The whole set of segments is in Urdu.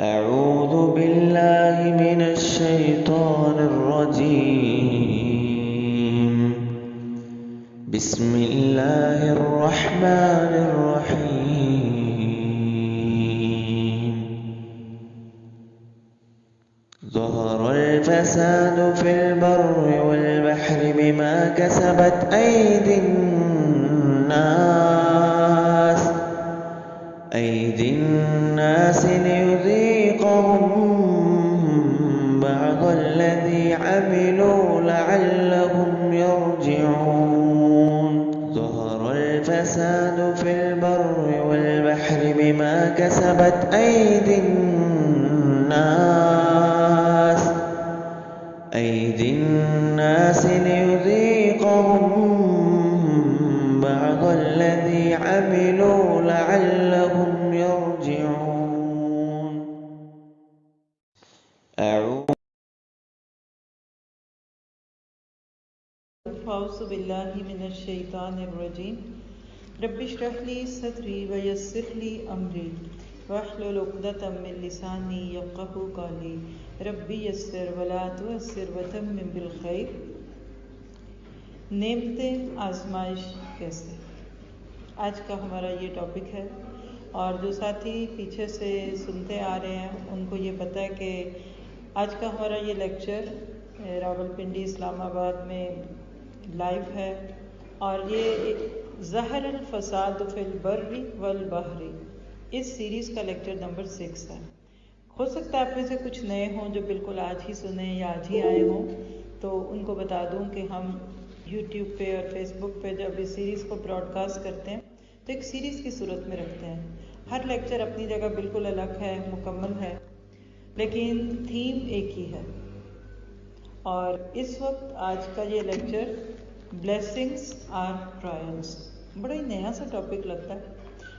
أعوذ بالله من الشيطان الرجيم. بسم الله الرحمن الرحيم. ظهر الفساد في البر والبحر بما كسبت أيدي الناس ليذيقهم بعض الذي عملوا لعلهم يرجعون. ظهر الفساد في البر والبحر بما كسبت أيدي الناس ليذيقهم بعض الذي عملوا لعلهم يرجعون. أعوذ بالله من الشيطان الرجيم. رب اشرح لي صدري ويسر لي أمري واحلل عقدة من لساني يفقهوا قولي. ربي يسر ولا تعسر وتمم بالخير. نعمتیں آزمائش کیسے، آج کا ہمارا یہ ٹاپک ہے. اور جو ساتھی پیچھے سے سنتے آ رہے ہیں ان کو یہ پتہ ہے کہ آج کا ہمارا یہ لیکچر راولپنڈی اسلام آباد میں لائیو ہے، اور یہ ظہر الفساد فی البر والبحر اس سیریز کا لیکچر نمبر 6 ہے. ہو سکتا ہے آپ میں سے کچھ نئے ہوں جو بالکل آج ہی سنیں یا آج ہی آئے ہوں، تو ان کو بتا دوں کہ ہم یوٹیوب پہ اور فیس بک پہ جب اس سیریز کو براڈ کاسٹ کرتے ہیں تو ایک سیریز کی صورت میں رکھتے ہیں. ہر لیکچر اپنی جگہ بالکل الگ ہے، مکمل ہے، لیکن تھیم ایک ہی ہے. اور اس وقت آج کا یہ لیکچر بلیسنگز آر ٹرائلز، بڑا ہی نیا سا ٹاپک لگتا ہے.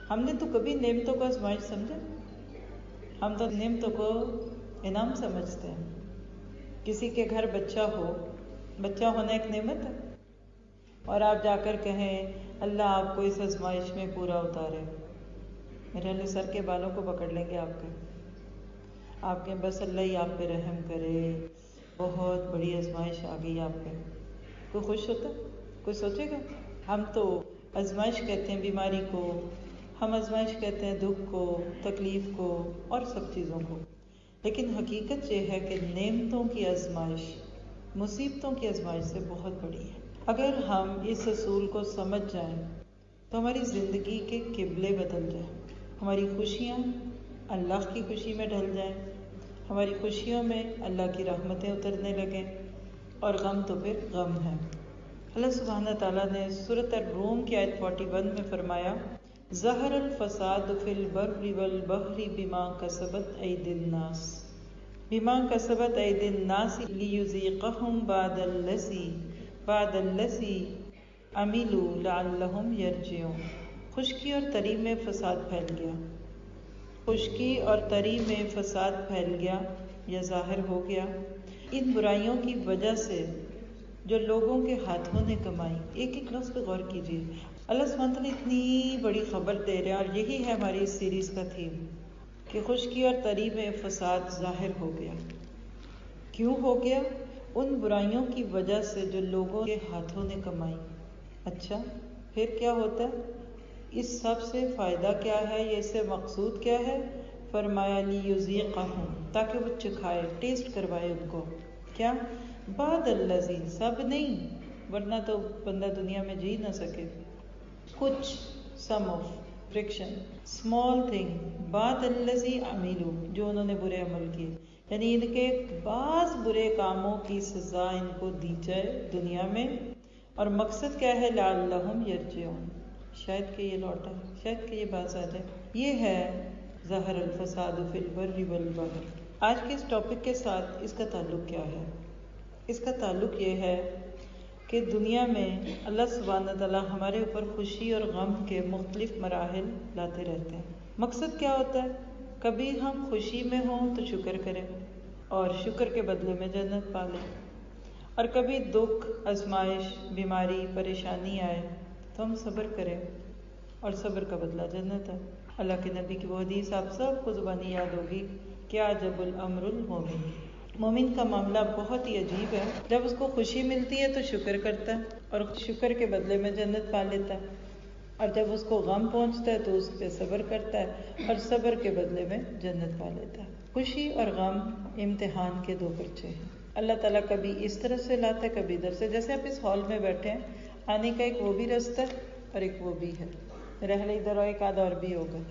ہم نے تو کبھی نعمتوں کو آزمائش سمجھا؟ ہم تو نعمتوں کو انعام سمجھتے ہیں. کسی کے گھر بچہ ہو، بچہ ہونا ایک نعمت ہے، اور آپ جا کر کہیں اللہ آپ کو اس آزمائش میں پورا اتارے، میرے اللہ سر کے بالوں کو پکڑ لیں گے آپ کے بس اللہ ہی آپ پہ رحم کرے، بہت بڑی آزمائش آ گئی آپ پہ. کوئی خوش ہوتا؟ کوئی سوچے گا؟ ہم تو آزمائش کہتے ہیں بیماری کو، ہم آزمائش کہتے ہیں دکھ کو، تکلیف کو اور سب چیزوں کو. لیکن حقیقت یہ ہے کہ نعمتوں کی آزمائش مصیبتوں کی آزمائش سے بہت بڑی ہے. اگر ہم اس اصول کو سمجھ جائیں تو ہماری زندگی کے قبلے بدل جائیں، ہماری خوشیاں اللہ کی خوشی میں ڈھل جائیں، ہماری خوشیوں میں اللہ کی رحمتیں اترنے لگیں، اور غم تو پھر غم ہے. اللہ سبحانہ تعالیٰ نے سورۃ الروم کی آیت 41 میں فرمایا ظہر الفساد فی البر والبحر بما کسبت ایدی الناس لیذیقہم بعد الذی عملوا لعلہم یرجعون. خشکی اور تری میں فساد پھیل گیا یا ظاہر ہو گیا ان برائیوں کی وجہ سے جو لوگوں کے ہاتھوں نے کمائی. ایک ایک لفظ پہ غور کیجیے. اللہ سبحانہ تعالیٰ اتنی بڑی خبر دے رہے ہیں، اور یہی ہے ہماری اس سیریز کا تھیم کہ خشکی اور تری میں فساد ظاہر ہو گیا. کیوں ہو گیا؟ ان برائیوں کی وجہ سے جو لوگوں کے ہاتھوں نے کمائی. اچھا پھر کیا ہوتا ہے؟ اس سب سے فائدہ کیا ہے، یا اس سے مقصود کیا ہے؟ فرمایا لیذیقہم، تاکہ وہ چکھائے، ٹیسٹ کروائے ان کو. کیا؟ بعد الذی، سب نہیں، ورنہ تو بندہ دنیا میں جی نہ سکے. کچھ، سم آف، فریکشن، اسمال تھنگ، بعد الذی عملوا، جو انہوں نے برے عمل کیے، یعنی ان کے بعض برے کاموں کی سزا ان کو دی جائے دنیا میں. اور مقصد کیا ہے؟ لعلہم یرجعون، شاید کہ یہ لوٹا، شاید کہ یہ باز آ جائے. یہ ہے ظہر الفساد فی البر والبحر. آج کے اس ٹاپک کے ساتھ اس کا تعلق کیا ہے؟ اس کا تعلق یہ ہے کہ دنیا میں اللہ سبحانہ تعالیٰ ہمارے اوپر خوشی اور غم کے مختلف مراحل لاتے رہتے ہیں. مقصد کیا ہوتا ہے؟ کبھی ہم خوشی میں ہوں تو شکر کریں اور شکر کے بدلے میں جنت پالیں، اور کبھی دکھ، آزمائش، بیماری، پریشانی آئے تو ہم صبر کریں، اور صبر کا بدلہ جنت ہے. اللہ کے نبی کی وہ حدیث آپ سب کو زبانی یاد ہوگی کیا جب الامر المومن، مومن کا معاملہ بہت ہی عجیب ہے. جب اس کو خوشی ملتی ہے تو شکر کرتا ہے اور شکر کے بدلے میں جنت پا لیتا ہے، اور جب اس کو غم پہنچتا ہے تو اس پہ صبر کرتا ہے اور صبر کے بدلے میں جنت پا لیتا ہے. خوشی اور غم امتحان کے 2 پرچے ہیں. اللہ تعالیٰ کبھی اس طرح سے لاتا ہے کبھی ادھر سے. جیسے آپ اس ہال میں بیٹھے ہیں، آنے کا ایک وہ بھی رستہ ہے اور ایک وہ بھی ہے. رحلہ ادھر اور ایک آدھ اور بھی ہوگا.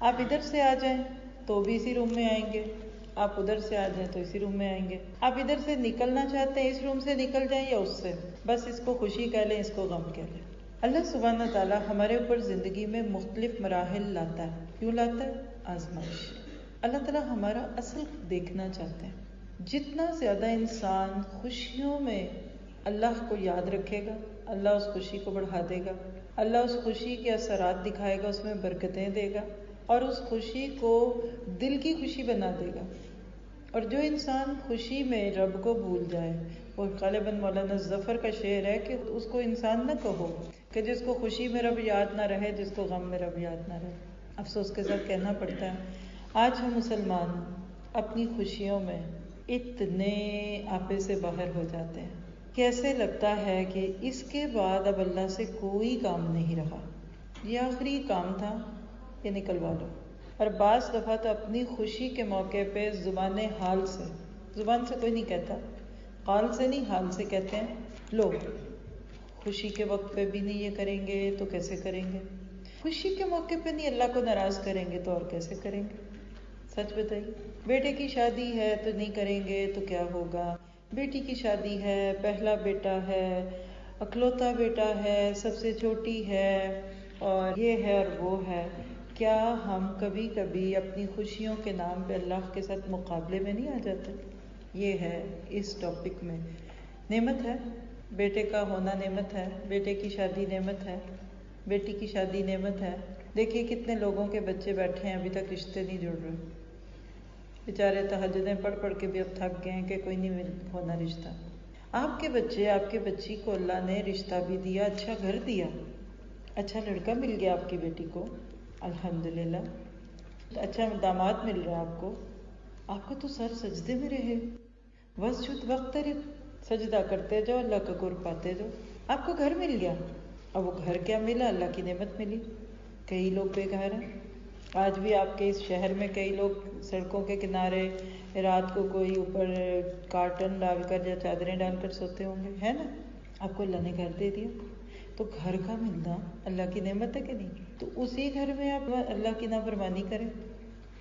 آپ ادھر سے آ جائیں تو بھی اسی روم میں آئیں گے، آپ ادھر سے آ جائیں تو اسی روم میں آئیں گے. آپ ادھر سے نکلنا چاہتے ہیں، اس روم سے نکل جائیں یا اس سے، بس اس کو خوشی کہہ لیں، اس کو غم کہہ لیں. اللہ سبحانہ تعالیٰ ہمارے اوپر زندگی میں مختلف مراحل لاتا ہے. کیوں لاتا ہے؟ آزمائش. اللہ تعالیٰ ہمارا اصل دیکھنا چاہتے ہیں. جتنا زیادہ انسان خوشیوں میں اللہ کو یاد رکھے گا، اللہ اس خوشی کو بڑھا دے گا، اللہ اس خوشی کے اثرات دکھائے گا، اس میں برکتیں دے گا اور اس خوشی کو دل کی خوشی بنا دے گا. اور جو انسان خوشی میں رب کو بھول جائے، وہ غالباً مولانا ظفر کا شعر ہے کہ اس کو انسان نہ کہو کہ جس کو خوشی میں رب یاد نہ رہے، جس کو غم میں رب یاد نہ رہے. افسوس کے ساتھ کہنا پڑتا ہے آج ہم مسلمان اپنی خوشیوں میں اتنے آپے سے باہر ہو جاتے ہیں کہ ایسے لگتا ہے کہ اس کے بعد اب اللہ سے کوئی کام نہیں رہا، یہ آخری کام تھا، یہ نکلوا لو. اور بعض دفعہ تو اپنی خوشی کے موقع پہ زبان حال سے، زبان سے کوئی نہیں کہتا، قال سے نہیں حال سے کہتے ہیں لو خوشی کے وقت پہ بھی نہیں یہ کریں گے تو کیسے کریں گے، خوشی کے موقع پہ نہیں اللہ کو ناراض کریں گے تو اور کیسے کریں گے. سچ بتائیے، بیٹے کی شادی ہے تو نہیں کریں گے تو کیا ہوگا، بیٹی کی شادی ہے، پہلا بیٹا ہے، اکلوتا بیٹا ہے، سب سے چھوٹی ہے، اور یہ ہے اور وہ ہے. کیا ہم کبھی کبھی اپنی خوشیوں کے نام پہ اللہ کے ساتھ مقابلے میں نہیں آ جاتے؟ یہ ہے اس ٹاپک میں. نعمت ہے، بیٹے کا ہونا نعمت ہے، بیٹے کی شادی نعمت ہے، بیٹی کی شادی نعمت ہے. دیکھیے کتنے لوگوں کے بچے بیٹھے ہیں ابھی تک رشتے نہیں جڑ رہے، بیچارے تہجدیں پڑھ پڑھ کے بھی اب تھک گئے ہیں کہ کوئی نہیں ہونا رشتہ. آپ کے بچے، آپ کے بچی کو اللہ نے رشتہ بھی دیا، اچھا گھر دیا، اچھا لڑکا مل گیا آپ کی بیٹی کو، الحمدللہ، اچھا داماد مل رہا آپ کو تو سر سجدے میں رہے، واسجد واقترب، سجدہ کرتے جاؤ، اللہ کا قرب پاتے جاؤ. آپ کو گھر مل گیا، اب وہ گھر کیا ملا؟ اللہ کی نعمت ملی. کئی لوگ بے گھر ہیں. آج بھی آپ کے اس شہر میں کئی لوگ سڑکوں کے کنارے رات کو کوئی اوپر کارٹن ڈال کر یا چادریں ڈال کر سوتے ہوں گے، ہے نا؟ آپ کو اللہ نے گھر دے دیا. تو گھر کا ملنا اللہ کی نعمت ہے کہ نہیں؟ تو اسی گھر میں آپ اللہ کی نافرمانی کریں،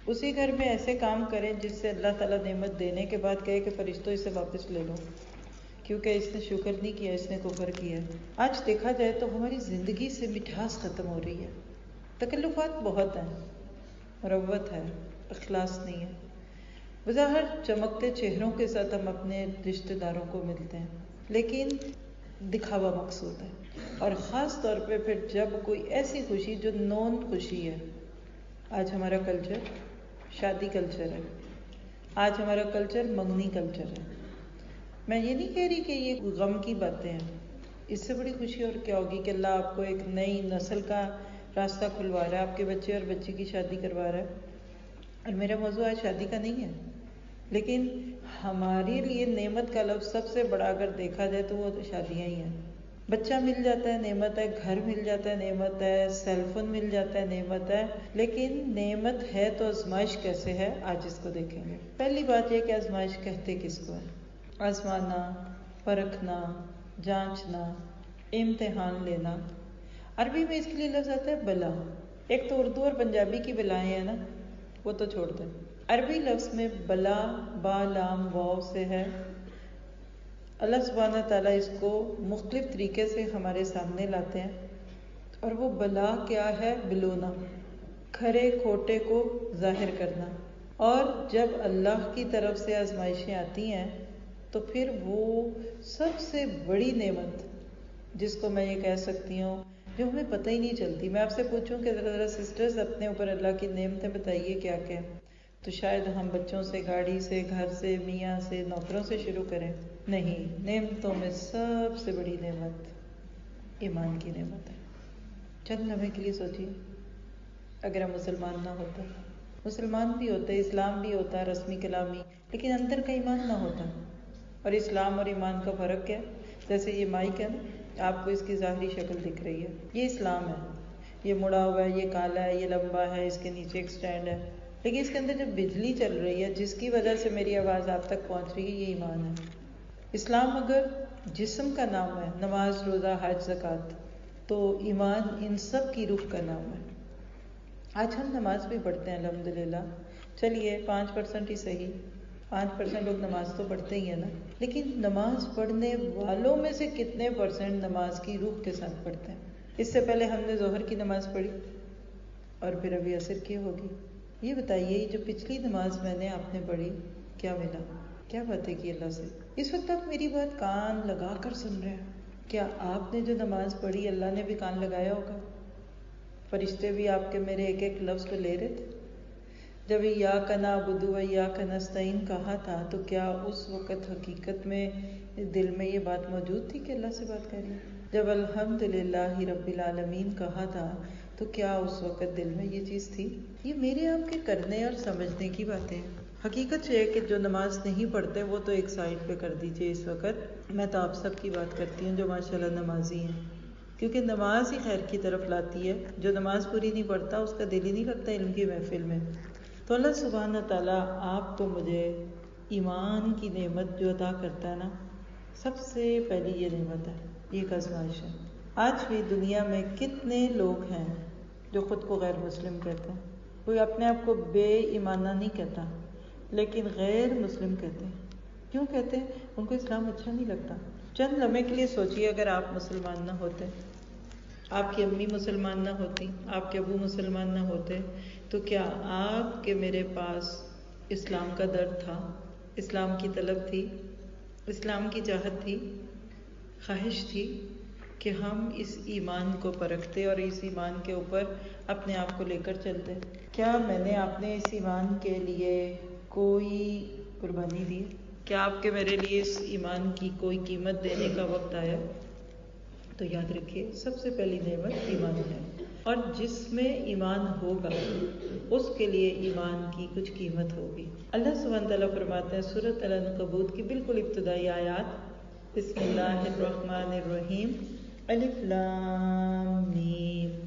اسی گھر میں ایسے کام کریں جس سے اللہ تعالیٰ نعمت دینے کے بعد کہے کہ فرشتوں اسے واپس لے لو، کیونکہ اس نے شکر نہیں کیا، اس نے کفر کیا. آج دیکھا جائے تو ہماری زندگی سے مٹھاس ختم ہو رہی ہے. تکلفات بہت ہیں، مروت ہے، اخلاص نہیں ہے. بظاہر چمکتے چہروں کے ساتھ ہم اپنے رشتہ داروں کو ملتے ہیں، لیکن دکھاوا مقصود ہے. اور خاص طور پہ پھر جب کوئی ایسی خوشی جو نون خوشی ہے. آج ہمارا کلچر شادی کلچر ہے، آج ہمارا کلچر منگنی کلچر ہے. میں یہ نہیں کہہ رہی کہ یہ غم کی باتیں ہیں، اس سے بڑی خوشی اور کیا ہوگی کہ اللہ آپ کو ایک نئی نسل کا راستہ کھلوا رہا ہے، آپ کے بچے اور بچی کی شادی کروا رہا ہے. اور میرا موضوع آج شادی کا نہیں ہے، لیکن ہمارے لیے نعمت کا لفظ سب سے بڑا اگر دیکھا جائے تو وہ شادیاں ہی ہیں. بچہ مل جاتا ہے نعمت ہے، گھر مل جاتا ہے نعمت ہے، سیل فون مل جاتا ہے نعمت ہے، لیکن نعمت ہے تو آزمائش کیسے ہے آج اس کو دیکھیں گے. پہلی بات یہ کہ آزمائش کہتے کس کو ہے؟ آزمانا، پرکھنا، جانچنا، امتحان لینا. عربی میں اس کے لیے لفظ آتا ہے بلا. ایک تو اردو اور پنجابی کی بلائیں ہیں نا، وہ تو چھوڑ دیں. عربی لفظ میں بلا با لام واو سے ہے. اللہ سبحانہ تعالیٰ اس کو مختلف طریقے سے ہمارے سامنے لاتے ہیں. اور وہ بلا کیا ہے؟ بلونا، کھرے کھوٹے کو ظاہر کرنا. اور جب اللہ کی طرف سے آزمائشیں آتی ہیں تو پھر وہ سب سے بڑی نعمت جس کو میں یہ کہہ سکتی ہوں جو ہمیں پتہ ہی نہیں چلتی. میں آپ سے پوچھوں کہ ذرا سسٹرز اپنے اوپر اللہ کی نعمتیں بتائیے کیا کیا، تو شاید ہم بچوں سے، گاڑی سے، گھر سے، میاں سے، نوکروں سے شروع کریں. نہیں، نعمتوں میں سب سے بڑی نعمت ایمان کی نعمت ہے. چند لمحے کے لیے سوچیے، اگر ہم مسلمان نہ ہوتے مسلمان بھی ہوتے، اسلام بھی ہوتا رسمی کلامی، لیکن اندر کا ایمان نہ ہوتا۔ اور اسلام اور ایمان کا فرق کیا ہے؟ جیسے یہ مائک ہے نا، آپ کو اس کی ظاہری شکل دکھ رہی ہے، یہ اسلام ہے، یہ مڑا ہوا ہے، یہ کالا ہے، یہ لمبا ہے، اس کے نیچے ایک سٹینڈ ہے، لیکن اس کے اندر جب بجلی چل رہی ہے جس کی وجہ سے میری آواز آپ تک پہنچ رہی ہے، یہ ایمان ہے۔ اسلام اگر جسم کا نام ہے، نماز، روزہ، حج، زکوٰۃ، تو ایمان ان سب کی روح کا نام ہے۔ آج ہم نماز بھی پڑھتے ہیں الحمدللہ، چلیے 5% ہی صحیح، 5% لوگ نماز تو پڑھتے ہی ہیں نا، لیکن نماز پڑھنے والوں میں سے کتنے پرسنٹ نماز کی روح کے ساتھ پڑھتے ہیں؟ اس سے پہلے ہم نے ظہر کی نماز پڑھی اور پھر ابھی عصر کی ہوگی۔ یہ بتائیے، یہ جو پچھلی نماز میں نے آپ نے پڑھی، کیا ملا؟ کیا باتیں کی اللہ سے؟ اس وقت آپ میری بات کان لگا کر سن رہے ہیں۔ کیا آپ نے جو نماز پڑھی اللہ نے بھی کان لگایا ہوگا؟ فرشتے بھی آپ کے میرے ایک ایک لفظ پہ لے رہے تھے؟ جب ایاک نعبد و ایاک نستعین کہا تھا تو کیا اس وقت حقیقت میں دل میں یہ بات موجود تھی کہ اللہ سے بات کر رہی ہے؟ جب الحمدللہ رب العالمین کہا تھا تو کیا اس وقت دل میں یہ چیز تھی؟ یہ میرے آپ کے کرنے اور سمجھنے کی باتیں ہیں۔ حقیقت یہ ہے کہ جو نماز نہیں پڑھتے وہ تو ایک سائڈ پہ کر دیجئے اس وقت، میں تو آپ سب کی بات کرتی ہوں جو ماشاءاللہ نمازی ہیں، کیونکہ نماز ہی خیر کی طرف لاتی ہے۔ جو نماز پوری نہیں پڑھتا اس کا دل ہی نہیں لگتا علم کی محفل میں۔ تو اللہ سبحانہ تعالیٰ آپ کو مجھے ایمان کی نعمت جو عطا کرتا ہے نا، سب سے پہلی یہ نعمت ہے، یہ ایک آزمائش ہے۔ آج بھی دنیا میں کتنے لوگ ہیں جو خود کو غیر مسلم کہتے ہیں؟ کوئی اپنے آپ کو بے ایمانہ نہیں کہتا، لیکن غیر مسلم کہتے ہیں۔ کیوں کہتے ہیں؟ ان کو اسلام اچھا نہیں لگتا۔ چند لمحے کے لیے سوچیے، اگر آپ مسلمان نہ ہوتے، آپ کی امی مسلمان نہ ہوتی، آپ کے ابو مسلمان نہ ہوتے، تو کیا آپ کے میرے پاس اسلام کا درد تھا، اسلام کی طلب تھی، اسلام کی چاہت تھی، خواہش تھی کہ ہم اس ایمان کو پرکھتے اور اس ایمان کے اوپر اپنے آپ کو لے کر چلتے؟ کیا میں نے اپنے اس ایمان کے لیے کوئی قربانی دی؟ کیا آپ کے میرے لیے اس ایمان کی کوئی قیمت دینے کا وقت آیا؟ تو یاد رکھیے، سب سے پہلی نعمت ایمان ہے، اور جس میں ایمان ہوگا اس کے لیے ایمان کی کچھ قیمت ہوگی۔ اللہ سبحانہ تعالیٰ فرماتے ہیں سورۃ العنکبوت کی بالکل ابتدائی آیات، بسم اللہ الرحمن الرحیم، الف لام میم،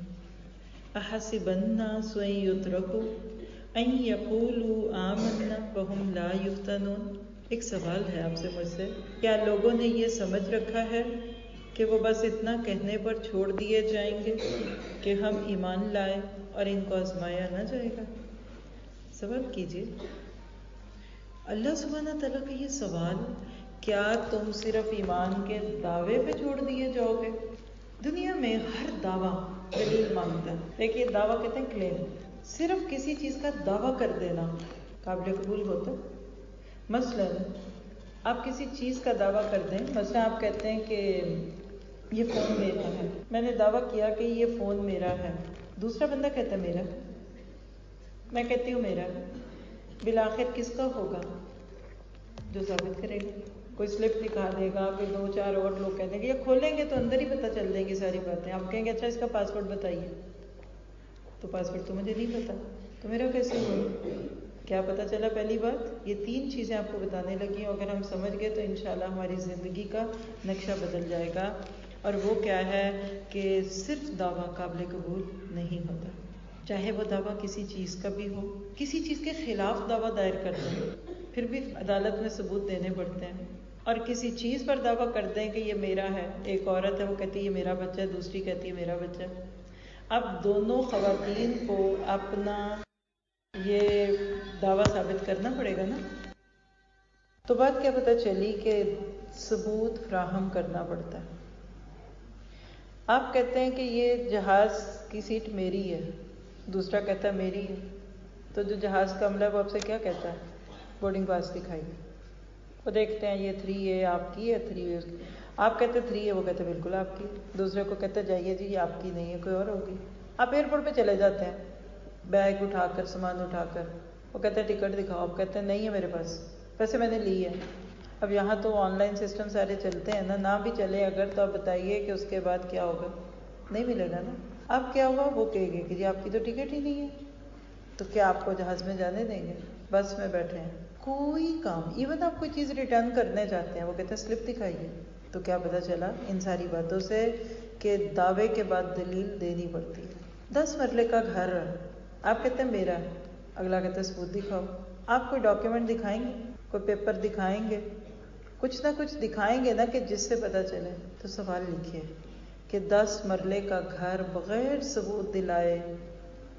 احسب الناس ان یترکوا ان یقولوا آمنا وہم لا یفتنون۔ ایک سوال ہے آپ سے مجھ سے، کیا لوگوں نے یہ سمجھ رکھا ہے کہ وہ بس اتنا کہنے پر چھوڑ دیے جائیں گے کہ ہم ایمان لائے اور ان کو آزمایا نہ جائے گا؟ سوال کیجئے اللہ سبحانہ تعالیٰ کا یہ سوال، کیا تم صرف ایمان کے دعوے پہ چھوڑ دیے جاؤ گے؟ دنیا میں ہر دعویٰ دلیل مانگتا ہے۔ دیکھیے، دعویٰ کہتے ہیں کلیم، صرف کسی چیز کا دعویٰ کر دینا قابل قبول ہوتا ہے۔ مثلا آپ کسی چیز کا دعویٰ کر دیں، مثلا آپ کہتے ہیں کہ یہ فون میرا ہے، میں نے دعویٰ کیا کہ یہ فون میرا ہے، دوسرا بندہ کہتا ہے میرا، میں کہتی ہوں میرا، بالآخر کس کا ہوگا؟ جو ثابت کرے گا۔ کوئی سلپ دکھا دے گا، کوئی 2-4 اور لوگ کہہ دیں گے، یہ کھولیں گے تو اندر ہی پتہ چل دیں گی ساری باتیں۔ آپ کہیں گے اچھا اس کا پاسورڈ بتائیے، تو پاسورڈ تو مجھے نہیں پتا، تو میرا کیسے ہوگا؟ کیا پتہ چلا؟ پہلی بات، یہ 3 چیزیں آپ کو بتانے لگی ہوں، اگر ہم سمجھ گئے تو انشاءاللہ ہماری زندگی کا نقشہ بدل جائے گا۔ اور وہ کیا ہے کہ صرف دعویٰ قابل قبول نہیں ہوتا، چاہے وہ دعویٰ کسی چیز کا بھی ہو، کسی چیز کے خلاف دعویٰ دائر کر دیں پھر بھی عدالت میں ثبوت دینے پڑتے ہیں، اور کسی چیز پر دعویٰ کر دیں کہ یہ میرا ہے۔ ایک عورت ہے، وہ کہتی ہے یہ میرا بچہ ہے، دوسری کہتی ہے میرا بچہ ہے۔ اب دونوں خواتین کو اپنا یہ دعویٰ ثابت کرنا پڑے گا نا، تو بات کیا پتہ چلی کہ ثبوت فراہم کرنا پڑتا ہے۔ آپ کہتے ہیں کہ یہ جہاز کی سیٹ میری ہے، دوسرا کہتا ہے میری ہے، تو جو جہاز کا عملہ ہے وہ آپ سے کیا کہتا ہے؟ بورڈنگ پاس دکھائیے، وہ دیکھتے ہیں یہ 3 ہے آپ کی ہے، 3 ہے اس کی، آپ کہتے 3 ہے، وہ کہتے بالکل آپ کی، دوسرے کو کہتے جائیے جی یہ آپ کی نہیں ہے، کوئی اور ہوگی۔ آپ ایئرپورٹ پہ چلے جاتے ہیں بیگ اٹھا کر، سامان اٹھا کر، وہ کہتے ہیں ٹکٹ دکھاؤ، آپ کہتے ہیں نہیں ہے میرے پاس، ویسے میں نے لی ہے۔ اب یہاں تو آن لائن سسٹم سارے چلتے ہیں نا، نہ بھی چلے اگر تو آپ بتائیے کہ اس کے بعد کیا ہوگا؟ نہیں ملے گا نا۔ اب کیا ہوا؟ وہ کہے گے کہ جی آپ کی تو ٹکٹ ہی نہیں ہے۔ تو کیا آپ کو جہاز میں جانے دیں گے؟ بس میں بیٹھے ہیں، کوئی کام، ایون آپ کوئی چیز ریٹرن کرنے جاتے ہیں، وہ کہتے ہیں سلپ دکھائیے، تو کیا پتہ چلا ان ساری باتوں سے کہ دعوے کے بعد دلیل دینی پڑتی ہے۔ 10 مرلے کا گھر آپ کہتے ہیں میرا، اگلا کہتے ہیں ثبوت دکھاؤ۔ آپ کوئی ڈاکیومنٹ دکھائیں گے، کوئی پیپر دکھائیں گے، کچھ نہ کچھ دکھائیں گے نا کہ جس سے پتہ چلے۔ تو سوال لکھیے کہ 10 مرلے کا گھر بغیر ثبوت دلائے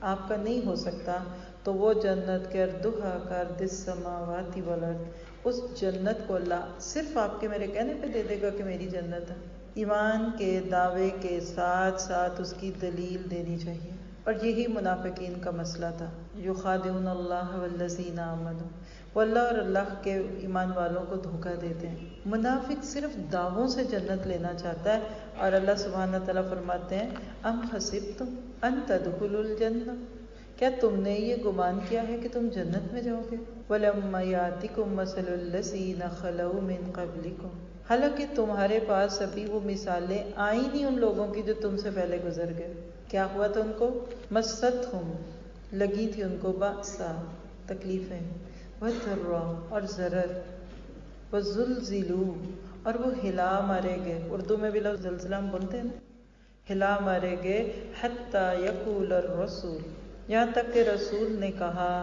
آپ کا نہیں ہو سکتا، تو وہ جنت کے اردھا کارد السماوات والارض، اس جنت کو اللہ صرف آپ کے میرے کہنے پہ دے دے گا کہ میری جنت ہے؟ ایمان کے دعوے کے ساتھ ساتھ اس کی دلیل دینی چاہیے، اور یہی منافقین کا مسئلہ تھا۔ یخادعون اللہ والذین آمنوا، وہ اللہ اور اللہ کے ایمان والوں کو دھوکہ دیتے ہیں۔ منافق صرف دعووں سے جنت لینا چاہتا ہے، اور اللہ سبحانہ تعالیٰ فرماتے ہیں ام حسبتم ان تدخلوا الجنہ، کیا تم نے یہ گمان کیا ہے کہ تم جنت میں جاؤ گے؟ وَلَمَّا يَأْتِكُم مَّثَلُ الَّذِينَ خَلَوْا مِن قَبْلِكُم، حالانکہ تمہارے پاس ابھی وہ مثالیں آئی نہیں ان لوگوں کی جو تم سے پہلے گزر گئے۔ کیا ہوا تھا ان کو؟ مَسَّتْهُمْ، لگی تھی ان کو بأسا، تکلیفیں، وَضَرَّا، اور ضرر، وَزُلْزِلُوا، اور وہ ہلا مارے گئے۔ اردو میں بھی لفظ زلزلہ ہم بولتے ہیں نا، ہلا مارے گئے، حَتَّى يَقُولَ الرَّسُولُ، یہاں تک کہ رسول نے کہا،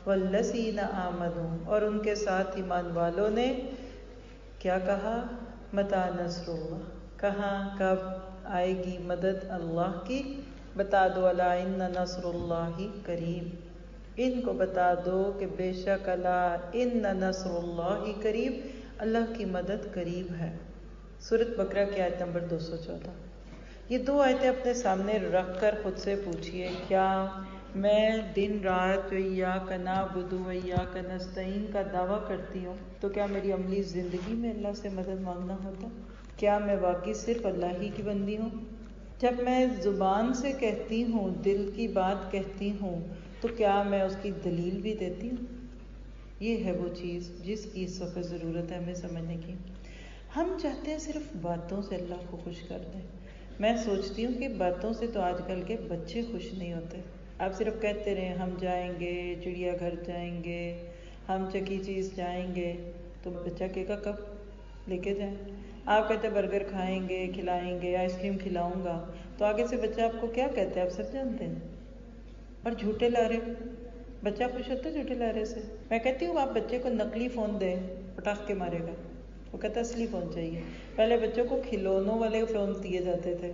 والذین آمنوا، اور ان کے ساتھ ایمان والوں نے کیا کہا؟ متی نصر اللہ، کہاں کب آئے گی مدد اللہ کی؟ بتا دو الا ان نصر اللہ قریب، ان کو بتا دو کہ بے شک الا ان نصر اللہ قریب، اللہ کی مدد قریب ہے۔ سورۃ بقرہ کی آیت نمبر 214۔ یہ 2 آیتیں اپنے سامنے رکھ کر خود سے پوچھئے، کیا میں دن رات ایاک نعبد و ایاک نستعین کا دعویٰ کرتی ہوں تو کیا میری عملی زندگی میں اللہ سے مدد مانگنا ہوتا؟ کیا میں واقعی صرف اللہ ہی کی بندی ہوں؟ جب میں زبان سے کہتی ہوں، دل کی بات کہتی ہوں، تو کیا میں اس کی دلیل بھی دیتی ہوں؟ یہ ہے وہ چیز جس کی اس وقت ضرورت ہے ہمیں سمجھنے کی۔ ہم چاہتے ہیں صرف باتوں سے اللہ کو خوش کر دیں۔ میں سوچتی ہوں کہ باتوں سے تو آج کل کے بچے خوش نہیں ہوتے۔ آپ صرف کہتے رہیں ہم جائیں گے، چڑیا گھر جائیں گے، ہم چکی چیز جائیں گے، تو بچہ کہے گا کب لے کے جائیں؟ آپ کہتے ہیں برگر کھائیں گے، کھلائیں گے، آئس کریم کھلاؤں گا، تو آگے سے بچہ آپ کو کیا کہتا ہے آپ سب جانتے ہیں۔ اور جھوٹے لارے، بچہ خوش ہوتا ہے جھوٹے لارے سے؟ میں کہتی ہوں آپ بچے کو نقلی فون دیں، پٹاخ کے مارے گا، وہ کہتا ہے اصلی فون چاہیے۔ پہلے بچوں کو کھلونوں والے فون دیے جاتے تھے،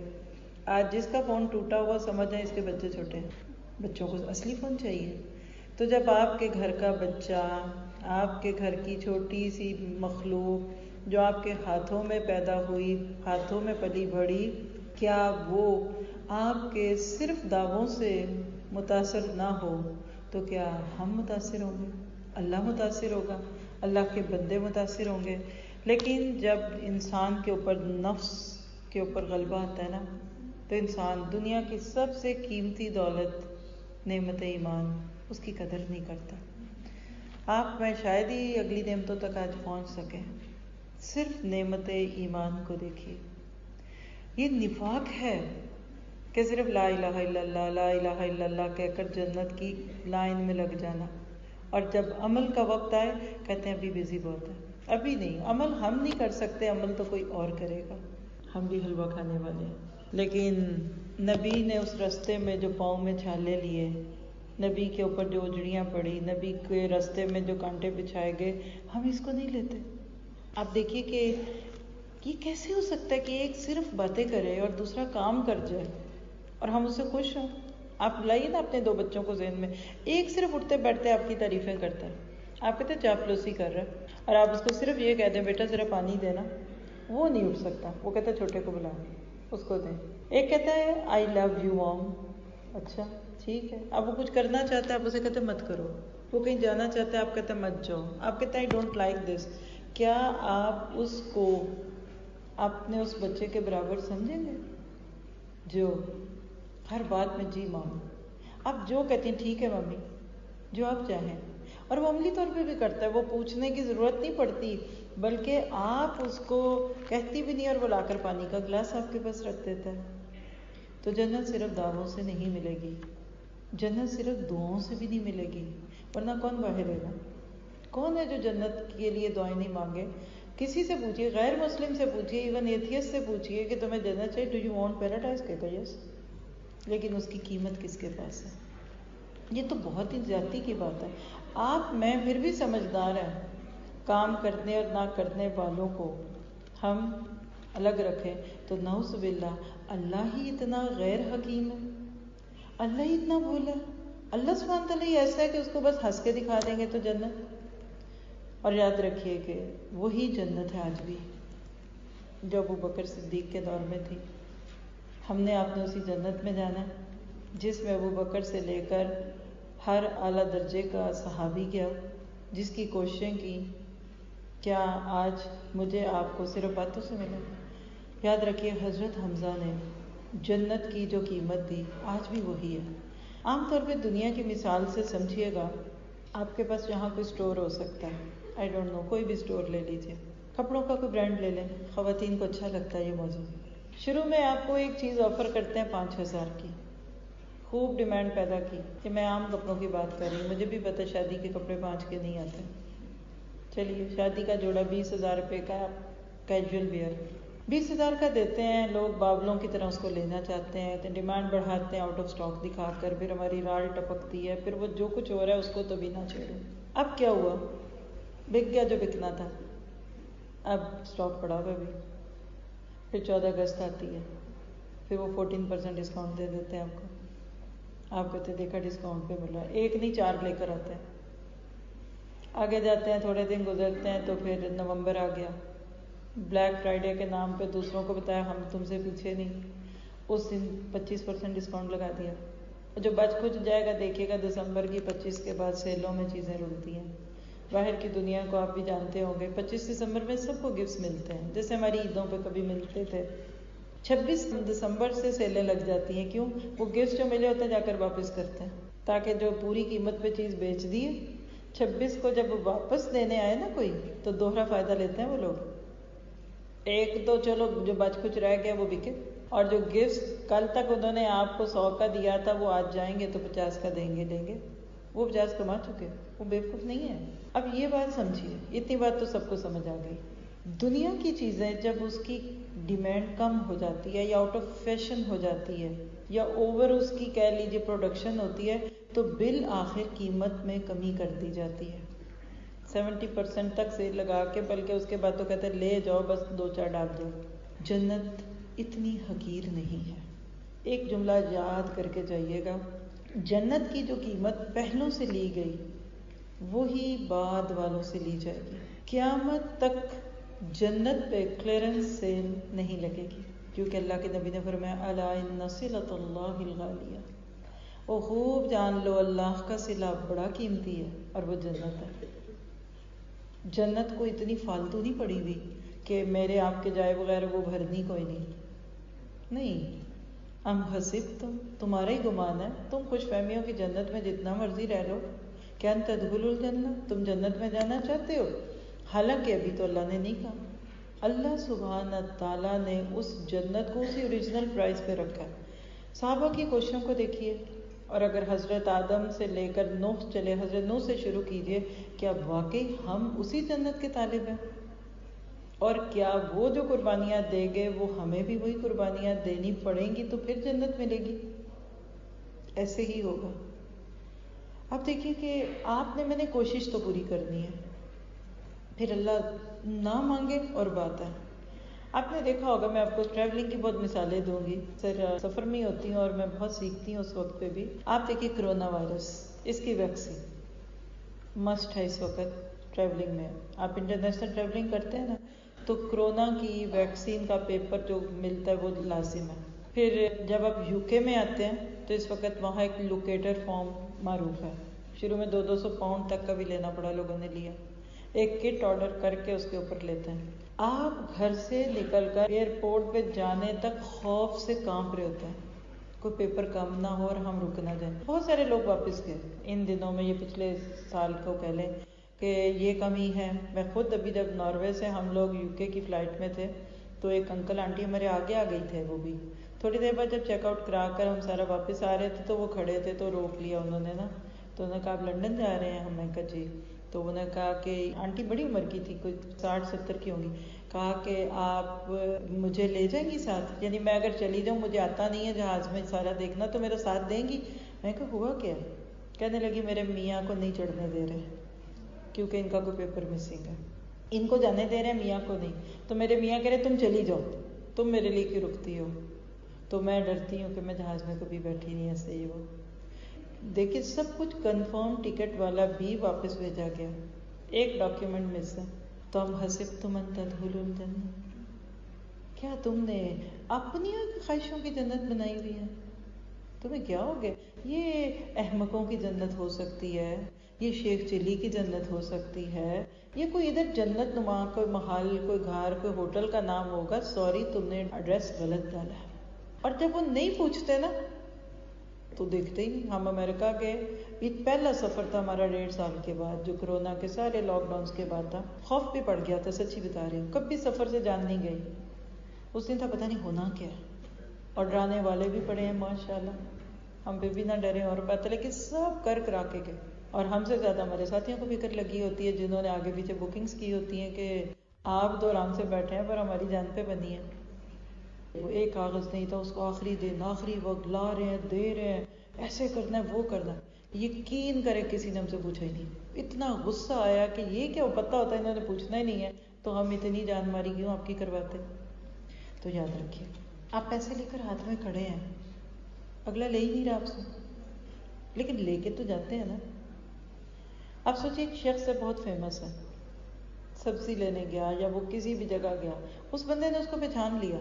آج جس کا فون ٹوٹا ہوا سمجھ جائیں اس کے بچے چھوٹے ہیں، بچوں کو اصلی فون چاہیے۔ تو جب آپ کے گھر کا بچہ، آپ کے گھر کی چھوٹی سی مخلوق جو آپ کے ہاتھوں میں پیدا ہوئی، ہاتھوں میں پلی بڑھی، کیا وہ آپ کے صرف دعووں سے متاثر نہ ہو تو کیا ہم متاثر ہوں گے؟ اللہ متاثر ہوگا، اللہ کے بندے متاثر ہوں گے۔ لیکن جب انسان کے اوپر نفس کے اوپر غلبہ آتا ہے نا، تو انسان دنیا کی سب سے قیمتی دولت نعمت ایمان، اس کی قدر نہیں کرتا۔ آپ میں شاید ہی اگلی نعمتوں تک آج پہنچ سکیں، صرف نعمت ایمان کو دیکھیے۔ یہ نفاق ہے کہ صرف لا الہ الا اللہ، لا الہ الا اللہ کہہ کر جنت کی لائن میں لگ جانا، اور جب عمل کا وقت آئے کہتے ہیں ابھی بیزی بہت ہے، ابھی نہیں، عمل ہم نہیں کر سکتے، عمل تو کوئی اور کرے گا، ہم بھی حلوہ کھانے والے ہیں۔ لیکن نبی نے اس رستے میں جو پاؤں میں چھالے لیے، نبی کے اوپر جو اجڑیاں پڑی، نبی کے رستے میں جو کانٹے بچھائے گئے، ہم اس کو نہیں لیتے۔ آپ دیکھیے کہ یہ کیسے ہو سکتا ہے کہ ایک صرف باتیں کرے اور دوسرا کام کر جائے اور ہم اس سے خوش ہوں۔ آپ لائیے نا اپنے 2 بچوں کو ذہن میں، ایک صرف اٹھتے بیٹھتے آپ کی تعریفیں کرتا ہے، آپ کہتے ہیں چاپلوسی کر رہا ہے، اور آپ اس کو صرف یہ کہہ دیں بیٹا ذرا پانی دینا، وہ نہیں اٹھ سکتا، وہ کہتا ہے چھوٹے کو بلاؤ اس کو دیں۔ ایک کہتا ہے آئی لو یو موم، اچھا ٹھیک ہے، اب وہ کچھ کرنا چاہتا ہے آپ اسے کہتے ہیں مت کرو، وہ کہیں جانا چاہتا ہے آپ کہتے ہیں مت جاؤ، آپ کہتے ہیں آئی ڈونٹ لائک دس۔ کیا آپ اس کو اپنے اس بچے کے برابر سمجھیں گے جو ہر بات میں جی مانو؟ آپ جو کہتی ہیں ٹھیک ہے ممی، جو آپ چاہیں، اور وہ عملی طور پہ بھی کرتا ہے، وہ پوچھنے کی ضرورت نہیں پڑتی، بلکہ آپ اس کو کہتی بھی نہیں اور وہ لا کر پانی کا گلاس آپ کے پاس رکھ دیتا ہے۔ تو جنت صرف دعووں سے نہیں ملے گی، جنت صرف دعاؤں سے بھی نہیں ملے گی، ورنہ کون باہر رہے گا؟ کون ہے جو جنت کے لیے دعائیں نہیں مانگے؟ کسی سے پوچھیے، غیر مسلم سے پوچھیے، ایون ایتھیسٹ سے پوچھیے کہ تمہیں جنت چاہیے، ڈو یو وانٹ پیراڈائز، کہتا یس، لیکن اس کی قیمت کس کے پاس ہے؟ یہ تو بہت ہی زیادتی کی بات ہے۔ آپ میں پھر بھی سمجھدار ہیں، کام کرنے اور نہ کرنے والوں کو ہم الگ رکھیں تو نعوذ باللہ اللہ ہی اتنا غیر حکیم ہے، اللہ ہی اتنا بھولا ہے، اللہ سبحانہ تعالیٰ ہی ایسا ہے کہ اس کو بس ہنس کے دکھا دیں گے تو جنت۔ اور یاد رکھیے کہ وہی جنت ہے آج بھی جو ابو بکر صدیق کے دور میں تھی۔ ہم نے آپ نے اسی جنت میں جانا ہے جس میں ابو بکر سے لے کر ہر اعلیٰ درجے کا صحابی گیا، جس کی کوششیں کی۔ کیا آج مجھے آپ کو صرف باتوں سے ملا؟ یاد رکھیے حضرت حمزہ نے جنت کی جو قیمت دی آج بھی وہی ہے۔ عام طور پہ دنیا کی مثال سے سمجھیے گا، آپ کے پاس جہاں کوئی سٹور ہو سکتا ہے، آئی ڈونٹ نو، کوئی بھی سٹور لے لیجیے، کپڑوں کا کوئی برانڈ لے لیں، خواتین کو اچھا لگتا ہے یہ موضوع۔ شروع میں آپ کو ایک چیز آفر کرتے ہیں 5,000 کی، خوب ڈیمانڈ پیدا کی کہ میں عام کپڑوں کی بات کر رہی ہوں، مجھے بھی پتہ شادی کے کپڑے 5 کے نہیں آتے، چلیے شادی کا جوڑا 20,000 روپے کا کیجول ویئر 20,000 کا دیتے ہیں، لوگ بابلوں کی طرح اس کو لینا چاہتے ہیں، تو ڈیمانڈ بڑھاتے ہیں آؤٹ آف سٹاک دکھا کر، پھر ہماری راڑ ٹپکتی ہے، پھر وہ جو کچھ ہو رہا ہے اس کو تو بھی نہ چھیڑو۔ اب کیا ہوا؟ بک گیا جو بکنا تھا، اب سٹاک پڑا ہوا بھی۔ پھر 14 اگست آتی ہے، پھر وہ 14% ڈسکاؤنٹ دے دیتے ہیں آپ کو، آپ کہتے دیکھا ڈسکاؤنٹ پہ مل رہا ہے، ایک نہیں 4 لے کر آتے ہیں۔ آگے جاتے ہیں، تھوڑے دن گزرتے ہیں تو پھر نومبر آ گیا، بلیک فرائیڈے کے نام پہ دوسروں کو بتایا ہم تم سے پیچھے نہیں، اس دن 25% ڈسکاؤنٹ لگا دیا۔ جو بچ کچھ جائے گا دیکھیے گا دسمبر کی 25 کے بعد سیلوں میں چیزیں رلتی ہیں۔ باہر کی دنیا کو آپ بھی جانتے ہوں گے، 25 دسمبر میں سب کو گفٹس ملتے ہیں، جیسے ہماری عیدوں پہ کبھی ملتے تھے۔ 26 دسمبر سے سیلیں لگ جاتی ہیں، کیوں؟ وہ گفٹس جو ملے ہوتے ہیں جا کر واپس کرتے ہیں، تاکہ جو پوری قیمت پہ چیز بیچ دی ہے 26 کو جب واپس دینے آئے نا کوئی، تو دوہرا فائدہ لیتے ہیں وہ لوگ۔ ایک تو چلو جو بچ کچھ رہ گیا وہ بکے، اور جو گفٹس کل تک انہوں نے آپ کو 100 کا دیا تھا وہ آج جائیں گے تو 50 کا دیں گے، وہ 50 کما چکے، وہ بیوقوف نہیں ہے۔ اب یہ بات سمجھیے، اتنی بات تو سب کو سمجھ آ گئی۔ دنیا کی چیزیں جب اس کی ڈیمانڈ کم ہو جاتی ہے یا آؤٹ آف فیشن ہو جاتی ہے یا اوور اس کی کہہ لیجیے پروڈکشن ہوتی ہے تو بالآخر قیمت میں کمی کر دی جاتی ہے، 70% تک سیل لگا کے، بلکہ اس کے بعد تو کہتے ہیں لے جاؤ بس 2-4 ڈال دو۔ جنت اتنی حقیر نہیں ہے۔ ایک جملہ یاد کر کے جائیے گا، جنت کی جو قیمت پہلوں سے لی گئی وہی بعد والوں سے لی جائے گی۔ قیامت تک جنت پہ کلیئرنس سیل نہیں لگے گی، کیونکہ اللہ کے نبی نے فرمایا الا ان صلۃ اللہ الغالیہ، وہ خوب جان لو اللہ کا صلہ بڑا قیمتی ہے، اور وہ جنت ہے۔ جنت کو اتنی فالتو نہیں پڑی ہوئی کہ میرے آپ کے جائے بغیر وہ بھرنی کوئی نہیں۔ ام حسبتم، تمہارا ہی گمان ہے، تم خوش فہمیوں کی جنت میں جتنا مرضی رہ لو، کیا تدخلوا الجنہ، تم جنت میں جانا چاہتے ہو؟ حالانکہ ابھی تو اللہ نے نہیں کہا، اللہ سبحانہ تعالیٰ نے اس جنت کو اسی اوریجنل پرائز پہ رکھا ہے۔ صحابہ کی کوششوں کو دیکھیے، اور اگر حضرت آدم سے لے کر نوح چلے، حضرت نوح سے شروع کیجئے، کیا واقعی ہم اسی جنت کے طالب ہیں؟ اور کیا وہ جو قربانیاں دے گے وہ ہمیں بھی وہی قربانیاں دینی پڑیں گی تو پھر جنت ملے گی؟ ایسے ہی ہوگا۔ اب دیکھیے کہ آپ نے میں نے کوشش تو پوری کرنی ہے، پھر اللہ نہ مانگے اور بات ہے۔ آپ نے دیکھا ہوگا، میں آپ کو ٹریولنگ کی بہت مثالیں دوں گی، سفر میں ہوتی ہوں اور میں بہت سیکھتی ہوں اس وقت پہ بھی۔ آپ دیکھیے کرونا وائرس، اس کی ویکسین مسٹ ہے اس وقت ٹریولنگ میں۔ آپ انٹرنیشنل ٹریولنگ کرتے ہیں نا، تو کرونا کی ویکسین کا پیپر جو ملتا ہے وہ لازم ہے۔ پھر جب آپ UK میں آتے ہیں تو اس وقت وہاں ایک لوکیٹر فارم معروف ہے، شروع میں 200 پاؤنڈ تک کا بھی لینا پڑا، لوگوں نے لیا، ایک کٹ آرڈر کر کے اس کے اوپر لیتے ہیں۔ آپ گھر سے نکل کر ایئرپورٹ پہ جانے تک خوف سے کانپ رہے ہوتے ہیں کوئی پیپر کم نہ ہو اور ہم رک نہ جائیں۔ بہت سارے لوگ واپس گئے ان دنوں میں، یہ پچھلے سال کو کہہ لیں کہ یہ کمی ہے۔ میں خود ابھی جب ناروے سے ہم لوگ UK کی فلائٹ میں تھے تو ایک انکل آنٹی ہمارے آگے آ گئی تھے، وہ بھی تھوڑی دیر بعد جب چیک آؤٹ کرا کر ہم سارا واپس آ رہے تھے تو وہ کھڑے تھے تو روک لیا انہوں نے نا. تو انہوں نے کہا آپ لنڈن جا رہے ہیں؟ ہم نے کہا جی. تو انہوں نے کہا کہ آنٹی بڑی عمر کی تھی، کوئی 60-70 کی ہوں گی. کہا کہ آپ مجھے لے جائیں گی ساتھ، یعنی میں اگر چلی جاؤں، مجھے آتا نہیں ہے جہاز میں سارا دیکھنا، تو میرا ساتھ دیں گی؟ میں کہا ہوا کیا؟ کہنے لگی میرے میاں کو نہیں چڑھنے دے رہے کیونکہ ان کا کوئی پیپر مسنگ ہے، ان کو جانے دے رہے ہیں، میاں کو نہیں. تو میرے میاں کہہ رہے تم چلی جاؤ، تم میرے لیے کیوں رکتی ہو؟ تو میں ڈرتی ہوں کہ میں جہاز میں کبھی بیٹھی نہیں ایسے ہی. وہ دیکھیں سب کچھ کنفرم ٹکٹ والا بھی واپس بھیجا گیا، ایک ڈاکیومنٹ مس ہے. تو ہم حسبتم ان تدخلوا الجنہ، کیا تم نے اپنی خواہشوں کی جنت بنائی ہوئی ہے؟ تمہیں کیا ہو گیا؟ یہ احمقوں کی جنت ہو سکتی ہے، یہ شیخ چلی کی جنت ہو سکتی ہے، یہ کوئی ادھر جنت نما کوئی محل، کوئی گھر، کوئی ہوٹل کا نام ہوگا. سوری تم نے ایڈریس غلط ڈالا ہے. اور جب وہ نہیں پوچھتے نا تو دیکھتے ہی نہیں. ہم امریکہ گئے، یہ پہلا سفر تھا ہمارا 1.5 سال کے بعد، جو کرونا کے سارے لاک ڈاؤنس کے بعد تھا. خوف بھی پڑ گیا تھا، سچی بتا رہی ہوں، کبھی سفر سے جان نہیں گئی. اس دن تھا پتہ نہیں ہونا کیا ہے، اور ڈرانے والے بھی پڑے ہیں ماشاءاللہ، ہم پہ بھی نہ ڈرے اور بات ہے، لیکن سب کرا کے گئے. اور ہم سے زیادہ ہمارے ساتھیوں کو فکر لگی ہوتی ہے جنہوں نے آگے پیچھے بکنگز کی ہوتی ہیں کہ آپ تو آرام سے بیٹھے ہیں پر ہماری جان پہ بنی ہے. وہ ایک کاغذ نہیں تھا، اس کو آخری دن آخری وقت لا رہے ہیں، دے رہے ہیں، ایسے کرنا ہے وہ کرنا ہے. یقین کرے کسی نے ہم سے پوچھا ہی نہیں. اتنا غصہ آیا کہ یہ کیا پتہ ہوتا ہے انہوں نے پوچھنا ہی نہیں ہے تو ہم اتنی جان ماری کیوں آپ کی کرواتے. تو یاد رکھیے آپ پیسے لے کر ہاتھ میں کھڑے ہیں، اگلا لے ہی نہیں رہا آپ سے، لیکن لے کے تو جاتے ہیں نا. آپ سوچیں ایک شخص ہے بہت فیمس ہے، سبزی لینے گیا یا وہ کسی بھی جگہ گیا، اس بندے نے اس کو پہچان لیا.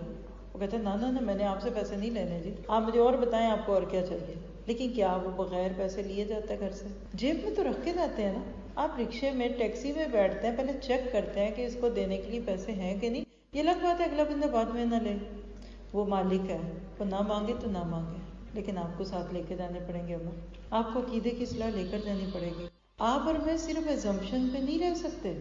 وہ کہتا ہے نہ میں نے آپ سے پیسے نہیں لینے جی، آپ مجھے اور بتائیں آپ کو اور کیا چاہیے. لیکن کیا وہ بغیر پیسے لیے جاتا ہے گھر سے؟ جیب میں تو رکھ کے جاتے ہیں نا. آپ رکشے میں ٹیکسی میں بیٹھتے ہیں، پہلے چیک کرتے ہیں کہ اس کو دینے کے لیے پیسے ہیں کہ نہیں. یہ الگ بات ہے اگلا بندہ بعد میں نہ لے، وہ مالک ہے، وہ نہ مانگے تو نہ مانگے، لیکن آپ کو ساتھ لے کے جانے پڑیں گے. آپ کو عقیدے کی اصلاح لے کر جانی پڑے گی. آپ اور میں صرف ایزمپشن پہ نہیں رہ سکتے.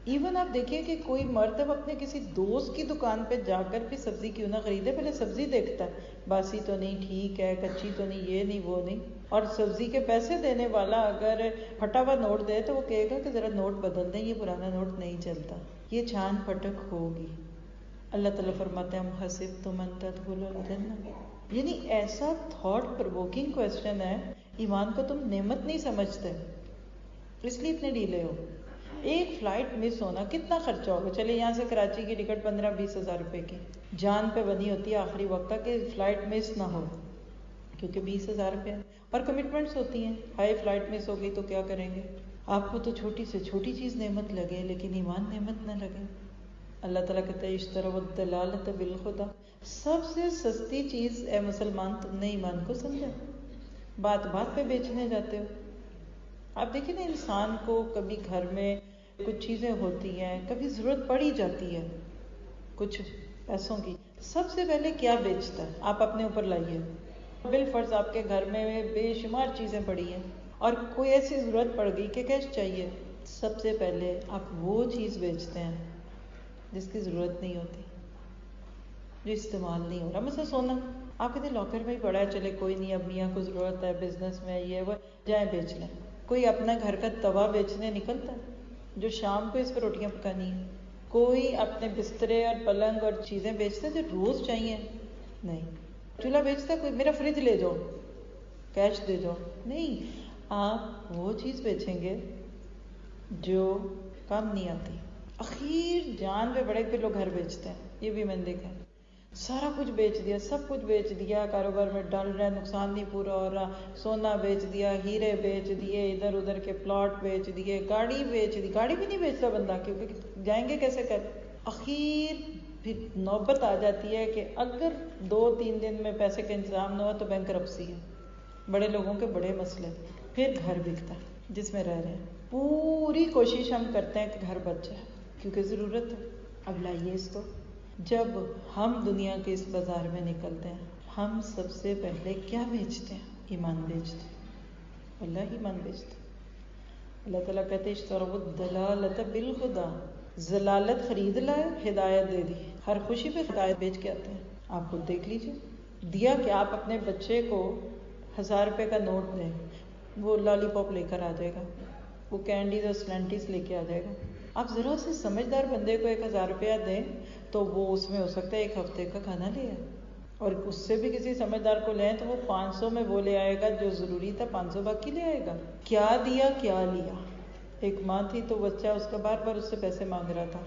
ایون آپ دیکھیں کہ کوئی مرد اب اپنے کسی دوست کی دکان پہ جا کر بھی سبزی کیوں نہ خریدے، پہلے سبزی دیکھتا ہے، باسی تو نہیں، ٹھیک ہے، کچی تو نہیں، یہ نہیں وہ نہیں. اور سبزی کے پیسے دینے والا اگر پھٹا ہوا نوٹ دے تو وہ کہے گا کہ ذرا نوٹ بدل دیں، یہ پرانا نوٹ نہیں چلتا. یہ چھان پھٹک ہوگی. اللہ تعالیٰ فرماتے ہیں ہم حسبتم ان تدخلوا الجنہ، یعنی ایسا تھاٹ پرووکنگ کوشچن ہے. ایمان کو تم نعمت نہیں سمجھتے اس لیے اتنے ڈیلے ہو. ایک فلائٹ مس ہونا کتنا خرچہ ہوگا؟ چلے یہاں سے کراچی کی ٹکٹ 15-20 ہزار روپے کی جان پہ بنی ہوتی ہے آخری وقت تک کہ فلائٹ مس نہ ہو، کیونکہ 20 ہزار روپے اور کمٹمنٹس ہوتی ہیں. ہائی فلائٹ مس ہو گئی تو کیا کریں گے؟ آپ کو تو چھوٹی سے چھوٹی چیز نعمت لگے لیکن ایمان نعمت نہ لگے. اللہ تعالیٰ کہتے ہیں اشتروا الضلالۃ بالہدی، سب سے سستی چیز اے مسلمان تم نے ایمان کو سمجھا، بات بات پہ بیچنے جاتے ہو. آپ دیکھیں نا انسان کو کبھی گھر میں کچھ چیزیں ہوتی ہیں، کبھی ضرورت پڑ ہی جاتی ہے کچھ پیسوں کی، سب سے پہلے کیا بیچتا ہے؟ آپ اپنے اوپر لائیے. بالفرض آپ کے گھر میں بے شمار چیزیں پڑی ہیں اور کوئی ایسی ضرورت پڑ گئی کہ کیش چاہیے، سب سے پہلے آپ وہ چیز بیچتے ہیں جس کی ضرورت نہیں ہوتی، جو استعمال نہیں ہو رہا. مثلا سونا آپ کہتے ہیں لاکر میں ہی پڑا ہے، چلے کوئی نہیں، اب میاں کو ضرورت ہے، بزنس میں یہ وہ، جائیں بیچ لیں. کوئی اپنا گھر کا توا بیچنے نکلتا ہے جو شام کو اس پہ روٹیاں پکانی ہیں؟ کوئی اپنے بسترے اور پلنگ اور چیزیں بیچتا ہے جو روز چاہیے؟ نہیں. چولہا بیچتا ہے کوئی؟ میرا فریج لے جاؤ، کیش دے جاؤ؟ نہیں. آپ وہ چیز بیچیں گے جو کام نہیں آتی. اخیر جان پہ بڑے پہ لوگ گھر بیچتے ہیں، یہ بھی میں نے دیکھا. سارا کچھ بیچ دیا، سب کچھ بیچ دیا، کاروبار میں ڈال رہا ہے، نقصان نہیں پورا ہو رہا، سونا بیچ دیا، ہیرے بیچ دیے، ادھر ادھر کے پلاٹ بیچ دیے، گاڑی بیچ دی. گاڑی بھی نہیں بیچتا بندہ کیونکہ جائیں گے کیسے کر. اخیر پھر نوبت آ جاتی ہے کہ اگر 2-3 دن میں پیسے کا انتظام نہ ہوا تو بینکرپسی ہے، بڑے لوگوں کے بڑے مسئلے. پھر گھر بکتا ہے جس میں رہ رہے ہیں. پوری کوشش ہم کرتے ہیں کہ گھر بچ جائے کیونکہ ضرورت ہے. اب لائیے اس کو، جب ہم دنیا کے اس بازار میں نکلتے ہیں ہم سب سے پہلے کیا بیچتے ہیں؟ ایمان بیچتے ہیں. اللہ ایمان بیچتے ہیں. اللہ تعالیٰ کہتے ہیں اشتروا الضلالۃ بالہدی، ضلالت خرید لائے، ہدایت دے دی. ہر خوشی پہ ہدایت بیچ کے آتے ہیں. آپ خود دیکھ لیجیے دیا کہ آپ اپنے بچے کو 1000 روپے کا نوٹ دیں، وہ لالی پاپ لے کر آ جائے گا، وہ کینڈیز اور سلینٹیز لے کے آ جائے گا۔ آپ ذرا سے سمجھدار بندے کو 1000 روپیہ دیں تو وہ اس میں ہو سکتا ہے 1 ہفتے کا کھانا لے آئے، اور اس سے بھی کسی سمجھدار کو لیں تو وہ 500 میں وہ لے آئے گا جو ضروری تھا، 500 باقی لے آئے گا۔ کیا دیا کیا لیا۔ ایک ماں تھی تو بچہ اس کا بار بار اس سے پیسے مانگ رہا تھا،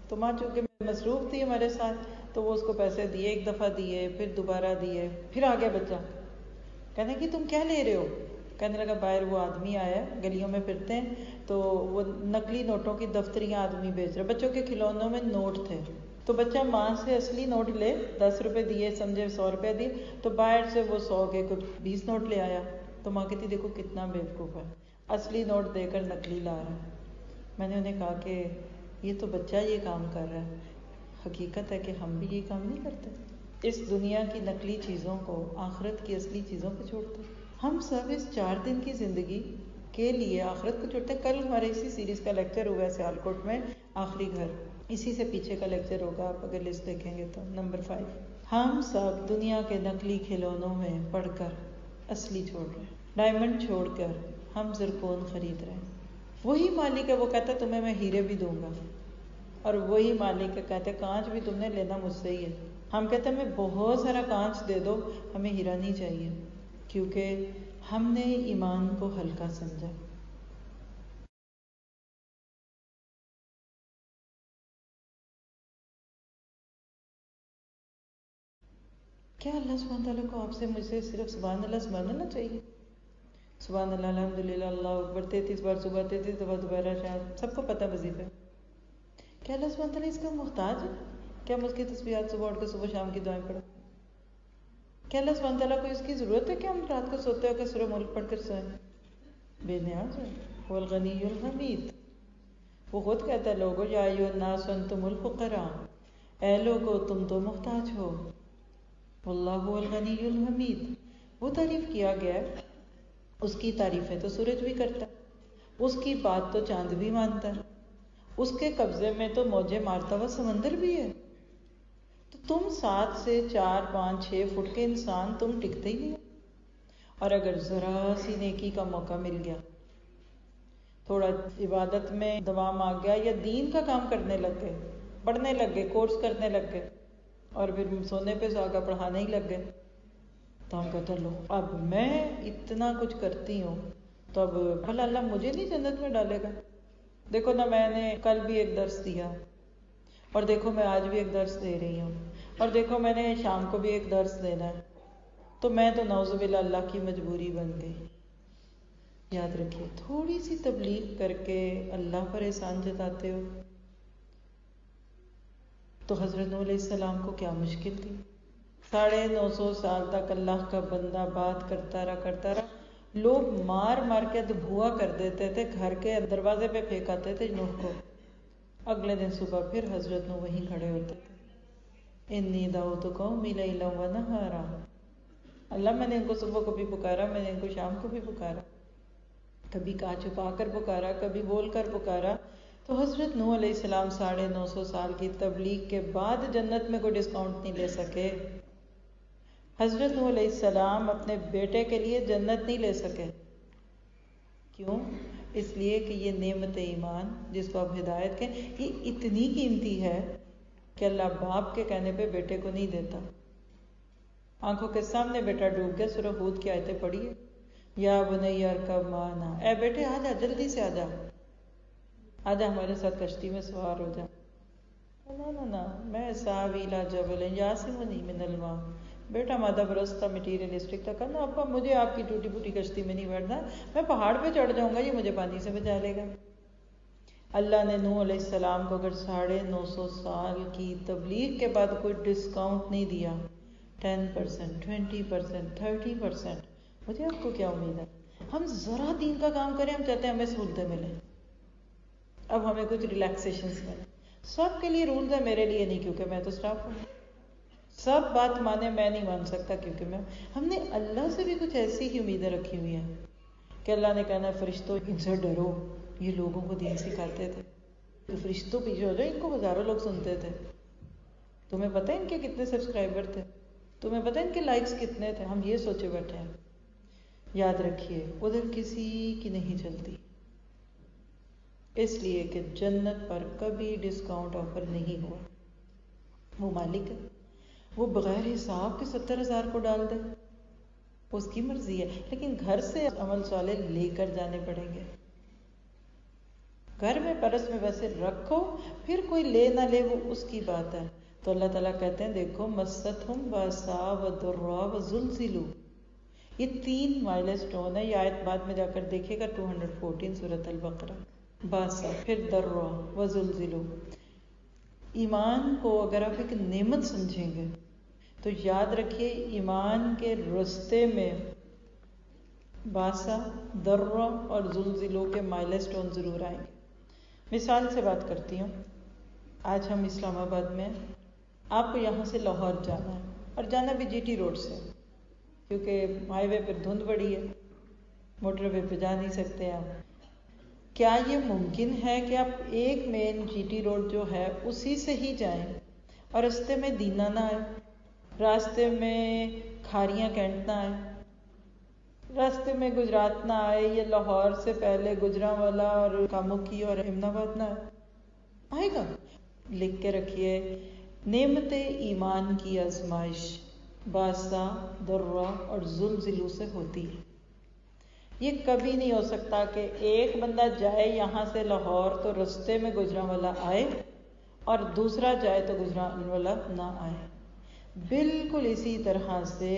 تو ماں چونکہ مصروف تھی ہمارے ساتھ تو وہ اس کو پیسے دیے، 1 دفعہ دیے، پھر دوبارہ دیے، پھر آ گیا بچہ، کہنے کہ تم کیا لے رہے ہو؟ کہنے لگا باہر وہ آدمی آیا، گلیوں میں پھرتے ہیں تو وہ نقلی نوٹوں کی دفتریاں آدمی بیچ رہا، بچوں کے کھلونوں میں نوٹ تھے، تو بچہ ماں سے اصلی نوٹ لے، 10 روپے دیے سمجھے 100 روپے دیے، تو باہر سے وہ 100 کے کچھ 20 نوٹ لے آیا، تو ماں کہتی دیکھو کتنا بیوقوف ہے، اصلی نوٹ دے کر نقلی لا رہا ہے۔ میں نے انہیں کہا کہ یہ تو بچہ یہ کام کر رہا ہے، حقیقت ہے کہ ہم بھی یہ کام نہیں کرتے، اس دنیا کی نقلی چیزوں کو آخرت کی اصلی چیزوں پہ چھوڑتے۔ ہم سب اس 4 دن کی زندگی کے لیے آخرت کو چھوڑتے۔ کل ہمارے اسی سیریز کا لیکچر ہوا ہے سیالکوٹ میں، آخری گھر، اسی سے پیچھے کا لیکچر ہوگا، آپ اگر لسٹ دیکھیں گے تو نمبر 5۔ ہم سب دنیا کے نقلی کھلونوں میں پڑھ کر اصلی چھوڑ رہے ہیں، ڈائمنڈ چھوڑ کر ہم زرکون خرید رہے ہیں۔ وہی مالک ہے وہ کہتا ہے تمہیں میں ہیرے بھی دوں گا، اور وہی مالک ہے کہتے کانچ بھی تم نے لینا مجھ سے ہی ہے۔ ہم کہتے ہیں ہمیں بہت سارا کانچ دے دو، ہمیں ہیرا نہیں چاہیے، کیونکہ ہم نے ایمان کو ہلکا سمجھا۔ کیا اللہ سبحانہ تعالیٰ کو آپ سے مجھ سے صرف سبحان اللہ چاہیے؟ سبحان اللہ، الحمدللہ، اللہ اکبر 33 بار صبح، 33 دفعہ دوبارہ شاید، سب کو پتہ وظیفے۔ کیا اللہ سبحانہ تعالیٰ اس کا محتاج ہے؟ کیا ہم اس کی تسبیحات صبح اٹھ کے صبح شام کی دعائیں پڑھیں؟ کیا اللہ سبحانہ تعالیٰ کو اس کی ضرورت ہے کہ ہم رات کو سوتے ہو کہ سورہ ملک پڑھ کر سوئیں؟ بے نیاز ہے، هو الغنی الحمید۔ وہ خود کہتا ہے لوگو یا ایھا الناس انتم الفقراء، اے لوگو تم تو محتاج ہو، واللہ هو الغنی الحمید۔ وہ تعریف کیا گیا ہے، اس کی تعریفیں تو سورج بھی کرتا ہے، اس کی بات تو چاند بھی مانتا ہے، اس کے قبضے میں تو موجیں مارتا ہوا سمندر بھی ہے، تو تم 7 سے 4 5 6 فٹ کے انسان تم ٹکتے ہی نہیں ہو۔ اور اگر ذرا سی نیکی کا موقع مل گیا، تھوڑا عبادت میں دوام آ گیا، یا دین کا کام کرنے لگ گئے، پڑھنے لگ گئے، کورس کرنے لگ گئے، اور پھر سونے پہ سہاگا پڑھانے ہی لگ گئے، تو ہم کہتے ہیں لو اب میں اتنا کچھ کرتی ہوں تو اب بھلا اللہ مجھے نہیں جنت میں ڈالے گا؟ دیکھو نا، میں نے کل بھی ایک درس دیا، اور دیکھو میں آج بھی ایک درس دے رہی ہوں، اور دیکھو میں نے شام کو بھی ایک درس دینا ہے، تو میں تو نعوذ باللہ اللہ کی مجبوری بن گئی۔ یاد رکھیے، تھوڑی سی تبلیغ کر کے اللہ پر احسان جتاتے ہو، تو حضرت نوح علیہ السلام کو کیا مشکل تھی؟ 950 سال تک اللہ کا بندہ بات کرتا رہا، لوگ مار مار کے دھواں کر دیتے تھے، گھر کے دروازے پہ پھینکاتے تھے نوح کو، اگلے دن صبح پھر حضرت نوح وہیں کھڑے ہوتے تھے، انی دعوت قومی لیلا و نہارا، اللہ میں نے ان کو صبح کو بھی پکارا، میں نے ان کو شام کو بھی پکارا، کبھی کہا چھپا کر پکارا، کبھی بول کر پکارا۔ تو حضرت نوح علیہ السلام 950 سال کی تبلیغ کے بعد جنت میں کوئی ڈسکاؤنٹ نہیں لے سکے۔ حضرت نوح علیہ السلام اپنے بیٹے کے لیے جنت نہیں لے سکے، کیوں؟ اس لیے کہ یہ نعمت ایمان جس کو آپ ہدایت کہیں، یہ اتنی قیمتی ہے کہ اللہ باپ کے کہنے پہ بیٹے کو نہیں دیتا۔ آنکھوں کے سامنے بیٹا ڈوب گیا، سورہ ہود کی آیتیں پڑھیے، یا بنی ارکب معنا، اے بیٹے آ جا، جلدی سے آ جا، آجا ہمارے ساتھ کشتی میں سوار ہو جا۔ نا میں ساوی الی جبل یعصمنی من الماء، بیٹا مادہ پرست تھا، مٹیریلسٹک تھا، کہنا ابا مجھے آپ کی ٹوٹی پھوٹی کشتی میں نہیں بیٹھنا، میں پہاڑ پہ چڑھ جاؤں گا، یہ مجھے پانی سے بچا لے گا۔ اللہ نے نوح علیہ السلام کو اگر 950 سال کی تبلیغ کے بعد کوئی ڈسکاؤنٹ نہیں دیا، 10%، 20%، 30%، مجھے آپ کو کیا امید ہے؟ ہم ذرا دین کا کام کریں، ہم چاہتے ہیں ہمیں سہولتیں ملیں، اب ہمیں کچھ ریلیکسیشنز ملیں۔ سب کے لیے رولز ہیں، میرے لیے نہیں، کیونکہ میں تو اسٹاف ہوں۔ سب بات مانے، میں نہیں مان سکتا کیونکہ ہم نے اللہ سے بھی کچھ ایسی ہی امیدیں رکھی ہوئی ہیں کہ اللہ نے کہنا فرشتوں ان سے ڈرو، یہ لوگوں کو دین سکھاتے تھے، تو فرشتوں پیچھے ہو جاؤ، ان کو ہزاروں لوگ سنتے تھے، تمہیں پتہ ہے ان کے کتنے سبسکرائبر تھے؟ تمہیں پتہ ہے ان کے لائکس کتنے تھے؟ ہم یہ سوچے بیٹھے ہیں. یاد رکھیے ادھر کسی کی نہیں چلتی، اس لیے کہ جنت پر کبھی ڈسکاؤنٹ آفر نہیں ہوا. وہ مالک ہے، وہ بغیر حساب کے 70,000 کو ڈال دے، اس کی مرضی ہے. لیکن گھر سے عمل صالح لے کر جانے پڑیں گے. گھر میں پرس میں ویسے رکھو، پھر کوئی لے نہ لے وہ اس کی بات ہے. تو اللہ تعالیٰ کہتے ہیں دیکھو مستہم باسا وضرا وزلزلوا، یہ 3 مائلسٹون ہے. یہ آیت بعد میں جا کر دیکھے گا 214 سورۃ البقرہ. باسا پھر درا وزلزلوا. ایمان کو اگر آپ ایک نعمت سمجھیں گے تو یاد رکھیے ایمان کے رستے میں باسا، درا اور زلزلوں کے مائلسٹون ضرور آئیں گے. مثال سے بات کرتی ہوں. آج ہم اسلام آباد میں، آپ کو یہاں سے لاہور جانا ہے اور جانا بھی جی ٹی روڈ سے، کیونکہ ہائی وے پہ دھند بڑی ہے، موٹر وے پہ جا نہیں سکتے آپ. کیا یہ ممکن ہے کہ آپ ایک مین جی ٹی روڈ جو ہے اسی سے ہی جائیں اور راستے میں دینا نہ آئے، راستے میں کھاریاں کینٹ نہ آئے، راستے میں گجرات نہ آئے، یا لاہور سے پہلے گجرانوالا اور کاموکی اور احمد آباد نہ آئے؟ آئے گا. لکھ کے رکھیے نعمت ایمان کی آزمائش باسا، درا اور زلزلوں سے ہوتی ہے. یہ کبھی نہیں ہو سکتا کہ ایک بندہ جائے یہاں سے لاہور تو رستے میں گجرانوالا آئے اور دوسرا جائے تو گجرانوالا نہ آئے. بالکل اسی طرح سے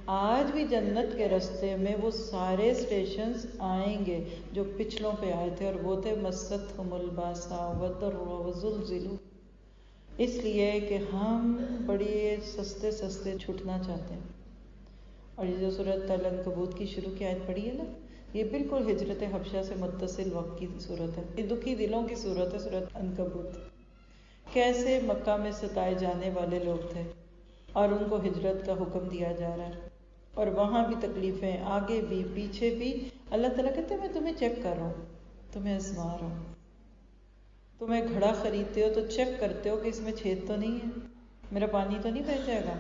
آج بھی جنت کے رستے میں وہ سارے اسٹیشنز آئیں گے جو پچھلوں پہ آئے تھے، اور وہ تھے مستہم الباسا وضرا وزلزلوا. اس لیے کہ ہم بڑے سستے سستے چھٹنا چاہتے ہیں. اور یہ جو سورۃ العنکبوت کی شروع کی آیت پڑھی ہے نا، یہ بالکل ہجرت حبشہ سے متصل وقت کی صورت ہے. یہ دکھی دلوں کی صورت ہے سورۃ العنکبوت. کیسے مکہ میں ستائے جانے والے لوگ تھے اور ان کو ہجرت کا حکم دیا جا رہا ہے، اور وہاں بھی تکلیفیں آگے بھی پیچھے بھی. اللہ تعالیٰ کہتے ہیں میں تمہیں چیک کر رہا ہوں، تمہیں آزما رہا ہوں. تمہیں گھڑا خریدتے ہو تو چیک کرتے ہو کہ اس میں چھید تو نہیں ہے، میرا پانی تو نہیں بہہ جائے گا.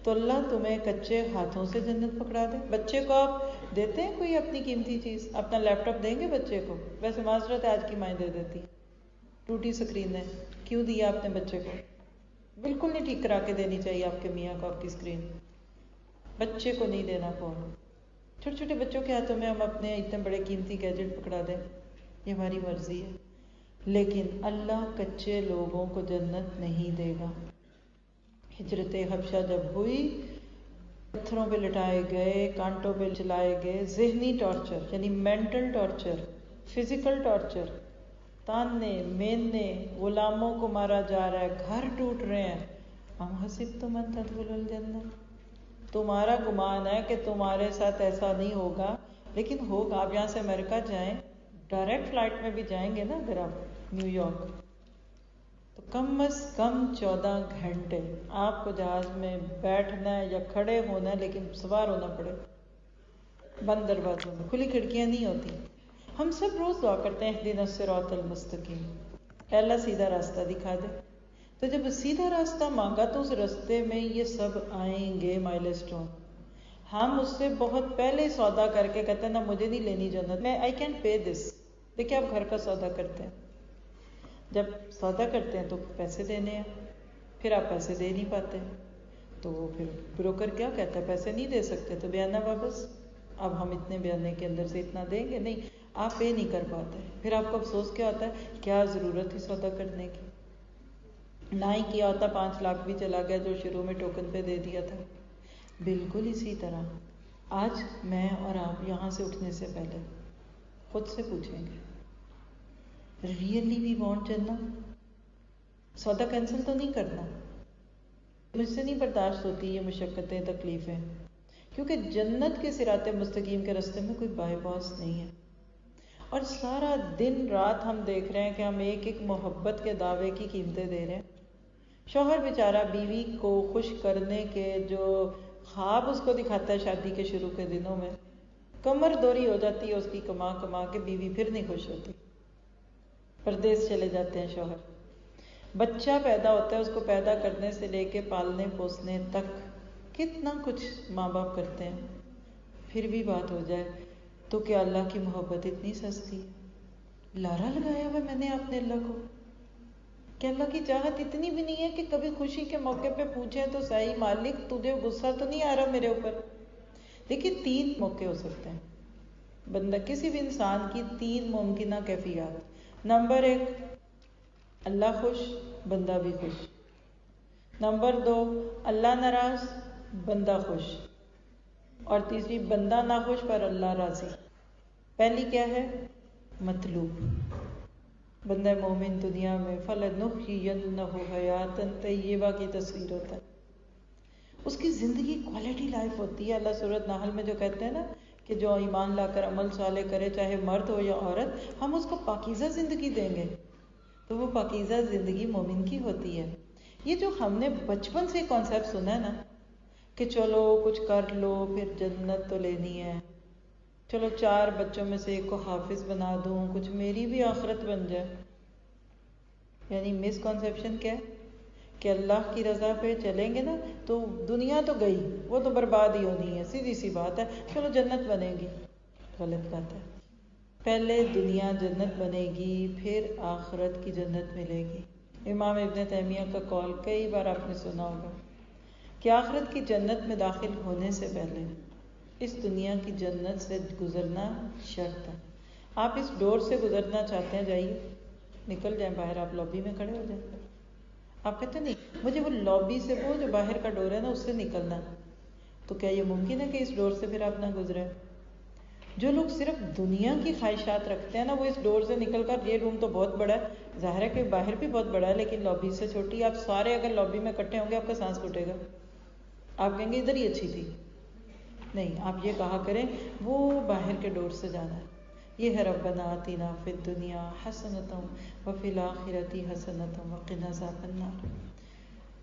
تو اللہ تمہیں کچے ہاتھوں سے جنت پکڑا دے. بچے کو آپ دیتے ہیں کوئی اپنی قیمتی چیز؟ اپنا لیپ ٹاپ دیں گے بچے کو؟ ویسے معذرت ہے آج کی مائیں دے دیتی ہیں، ٹوٹی سکرین ہے، کیوں دیا آپ نے بچے کو؟ بالکل نہیں ٹھیک کرا کے دینی چاہیے آپ کے میاں کو آپ کی اسکرین. بچے کو نہیں دینا فون. چھوٹے چھوٹے بچوں کے ہاتھوں میں ہم اپنے اتنے بڑے قیمتی گیجٹ پکڑا دیں، یہ ہماری مرضی ہے. لیکن اللہ کچے لوگوں کو جنت نہیں دے گا. ہجرت حبشہ جب ہوئی، پتھروں پہ لٹائے گئے، کانٹوں پہ چلائے گئے، ذہنی ٹارچر یعنی مینٹل ٹارچر، فزیکل ٹارچر، تاننے مینے، غلاموں کو مارا جا رہا ہے، گھر ٹوٹ رہے ہیں. ام حسبتم ان تدخلوا الجنہ، تمہارا گمان ہے کہ تمہارے ساتھ ایسا نہیں ہوگا، لیکن ہوگا. آپ یہاں سے امریکہ جائیں، ڈائریکٹ فلائٹ میں بھی جائیں گے نا اگر آپ نیو یارک، تو کم از کم 14 گھنٹے آپ کو جہاز میں بیٹھنا ہے یا کھڑے ہونا ہے، لیکن سوار ہونا پڑے. بند دروازوں میں، کھلی کھڑکیاں نہیں ہوتی. ہم سب روز دعا کرتے ہیں اہدنا الصراط المستقیم، اے اللہ سیدھا راستہ دکھا دے. تو جب سیدھا راستہ مانگا تو اس راستے میں یہ سب آئیں گے مائلسٹون. ہم اس سے بہت پہلے سودا کر کے کہتے ہیں نا مجھے نہیں لینی جنت، میں آئی کینٹ پے دس. دیکھیں آپ گھر کا سودا کرتے ہیں، جب سودا کرتے ہیں تو پیسے دینے ہیں، پھر آپ پیسے دے نہیں پاتے تو پھر بروکر کیا کہتا ہے پیسے نہیں دے سکتے تو بیانہ واپس. اب ہم اتنے بیانے کے اندر سے اتنا دیں گے، نہیں آپ پے نہیں کر پاتے. پھر آپ کو افسوس کیا ہوتا ہے، کیا ضرورت تھی سودا کرنے کی، نہ ہی کیا ہوتا 5 لاکھ بھی چلا گیا جو شروع میں ٹوکن پہ دے دیا تھا. بالکل اسی طرح آج میں اور آپ یہاں سے اٹھنے سے پہلے خود سے پوچھیں گے ریئلی وی وانٹ جنت؟ سودا کینسل تو نہیں کرنا، مجھ سے نہیں برداشت ہوتی یہ مشقتیں تکلیفیں، کیونکہ جنت کے صراط مستقیم کے راستے میں کوئی بائی پاس نہیں ہے. اور سارا دن رات ہم دیکھ رہے ہیں کہ ہم ایک ایک محبت کے دعوے کی قیمتیں دے رہے ہیں. شوہر بیچارہ بیوی کو خوش کرنے کے جو خواب اس کو دکھاتا ہے شادی کے شروع کے دنوں میں، کمر دوری ہو جاتی ہے اس کی کما کما کے، بیوی پھر نہیں خوش ہوتی، پردیس چلے جاتے ہیں شوہر. بچہ پیدا ہوتا ہے، اس کو پیدا کرنے سے لے کے پالنے پوسنے تک کتنا کچھ ماں باپ کرتے ہیں، پھر بھی بات ہو جائے تو کیا اللہ کی محبت اتنی سستی ہے؟ لارا لگایا ہوا میں نے اپنے اللہ کو کہ اللہ کی چاہت اتنی بھی نہیں ہے کہ کبھی خوشی کے موقع پہ پوچھیں تو صحیح مالک تجھے غصہ تو نہیں آ رہا میرے اوپر؟ دیکھیے 3 موقع ہو سکتے ہیں بندہ، کسی بھی انسان کی 3 ممکنہ کیفیات۔ نمبر 1، اللہ خوش بندہ بھی خوش۔ نمبر 2، اللہ ناراض بندہ خوش۔ اور تیسری، بندہ ناخوش پر اللہ راضی۔ پہلی کیا ہے؟ مطلوب۔ بندہ مومن دنیا میں فَلَنُحْيِيَنَّهُ حَيَاةً طَيِّبَةً کی تصویر ہوتا ہے، اس کی زندگی کوالٹی لائف ہوتی ہے۔ اللہ سورۃ نحل میں جو کہتے ہیں نا کہ جو ایمان لا کر عمل صالح کرے، چاہے مرد ہو یا عورت، ہم اس کو پاکیزہ زندگی دیں گے، تو وہ پاکیزہ زندگی مومن کی ہوتی ہے۔ یہ جو ہم نے بچپن سے کانسیپٹ سنا ہے نا کہ چلو کچھ کر لو پھر جنت تو لینی ہے، چلو 4 بچوں میں سے 1 کو حافظ بنا دوں، کچھ میری بھی آخرت بن جائے، یعنی مس کنسیپشن کیا ہے کہ اللہ کی رضا پہ چلیں گے نا تو دنیا تو گئی، وہ تو برباد ہی ہونی ہے، سیدھی سی بات ہے، چلو جنت بنے گی۔ غلط بات ہے، پہلے دنیا جنت بنے گی پھر آخرت کی جنت ملے گی۔ امام ابن تیمیہ کا قول کئی بار آپ نے سنا ہوگا کہ آخرت کی جنت میں داخل ہونے سے پہلے اس دنیا کی جنت سے گزرنا شرط ہے۔ آپ اس ڈور سے گزرنا چاہتے ہیں، جائیے نکل جائیں باہر، آپ لابی میں کھڑے ہو جائیں۔ آپ کہتے ہیں نہیں مجھے وہ لابی سے، وہ جو باہر کا ڈور ہے نا اس سے نکلنا، تو کیا یہ ممکن ہے کہ اس ڈور سے پھر آپ نہ گزریں؟ جو لوگ صرف دنیا کی خواہشات رکھتے ہیں نا، وہ اس ڈور سے نکل کر، یہ روم تو بہت بڑا ہے، ظاہر ہے کہ باہر بھی بہت بڑا ہے لیکن لابی سے چھوٹی، آپ سارے اگر لابی میں اکٹھے ہوں گے آپ کا سانس پھوٹے گا، آپ کہیں گے ادھر ہی اچھی تھی۔ نہیں، آپ یہ کہا کریں وہ باہر کے ڈور سے جانا ہے، یہ ہے ربنا آتنا فی الدنیا حسنۃ وفی الآخرۃ حسنۃ وقنا عذاب النار۔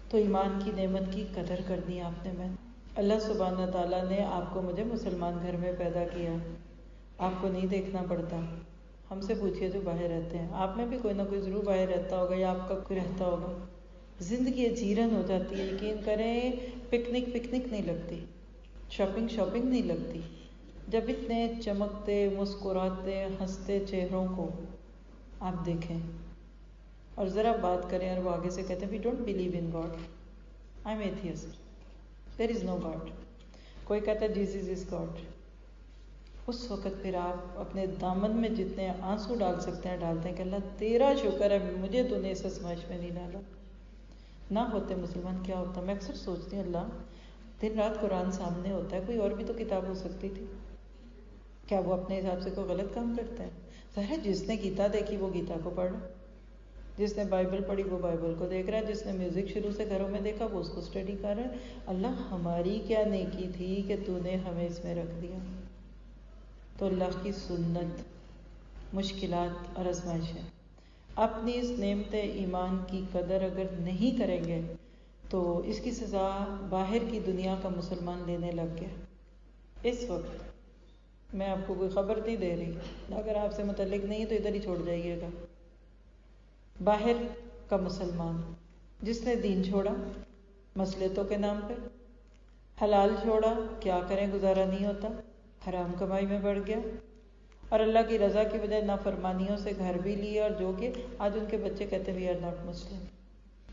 تو ایمان کی نعمت کی قدر کرنی آپ نے۔ میں اللہ سبحانہ تعالیٰ نے آپ کو مجھے مسلمان گھر میں پیدا کیا، آپ کو نہیں دیکھنا پڑتا۔ ہم سے پوچھئے جو باہر رہتے ہیں، آپ میں بھی کوئی نہ کوئی ضرور باہر رہتا ہوگا یا آپ کا کوئی رہتا ہوگا، زندگی اجیرن ہو جاتی ہے۔ یقین کریں پکنک نہیں لگتی، شاپنگ نہیں لگتی، جب اتنے چمکتے مسکراتے ہنستے چہروں کو آپ دیکھیں اور ذرا بات کریں اور وہ آگے سے کہتے ہیں we don't believe in God, I am atheist, there is no God, کوئی کہتا ہے جیزس از گاڈ، اس وقت پھر آپ اپنے دامن میں جتنے آنسو ڈال سکتے ہیں ڈالتے ہیں کہ اللہ تیرا شکر ہے مجھے تو نے اس آزمائش میں نہیں ڈالا۔ نہ ہوتے مسلمان کیا ہوتا؟ میں اکثر سوچتی ہوں اللہ دن رات قرآن سامنے ہوتا ہے، کوئی اور بھی تو کتاب ہو سکتی تھی، کیا وہ اپنے حساب سے کوئی غلط کام کرتا ہے؟ ظاہر ہے جس نے گیتا دیکھی وہ گیتا کو پڑھ رہا، جس نے بائبل پڑھی وہ بائبل کو دیکھ رہا ہے، جس نے میوزک شروع سے گھروں میں دیکھا وہ اس کو اسٹڈی کر رہا ہے۔ اللہ ہماری کیا نیکی تھی کہ تو نے ہمیں اس میں رکھ دیا؟ تو اللہ کی سنت مشکلات اور آزمائشیں، اپنی اس نعمت ایمان کی قدر اگر نہیں کریں گے تو اس کی سزا باہر کی دنیا کا مسلمان لینے لگ گیا۔ اس وقت میں آپ کو کوئی خبر نہیں دے رہی، اگر آپ سے متعلق نہیں ہے تو ادھر ہی چھوڑ جائیے گا۔ باہر کا مسلمان جس نے دین چھوڑا مصلحتوں کے نام پہ، حلال چھوڑا، کیا کریں گزارا نہیں ہوتا، حرام کمائی میں بڑھ گیا، اور اللہ کی رضا کی بجائے نافرمانیوں سے گھر بھی لیے، اور جو کہ آج ان کے بچے کہتے ہیں وی آر ناٹ مسلم۔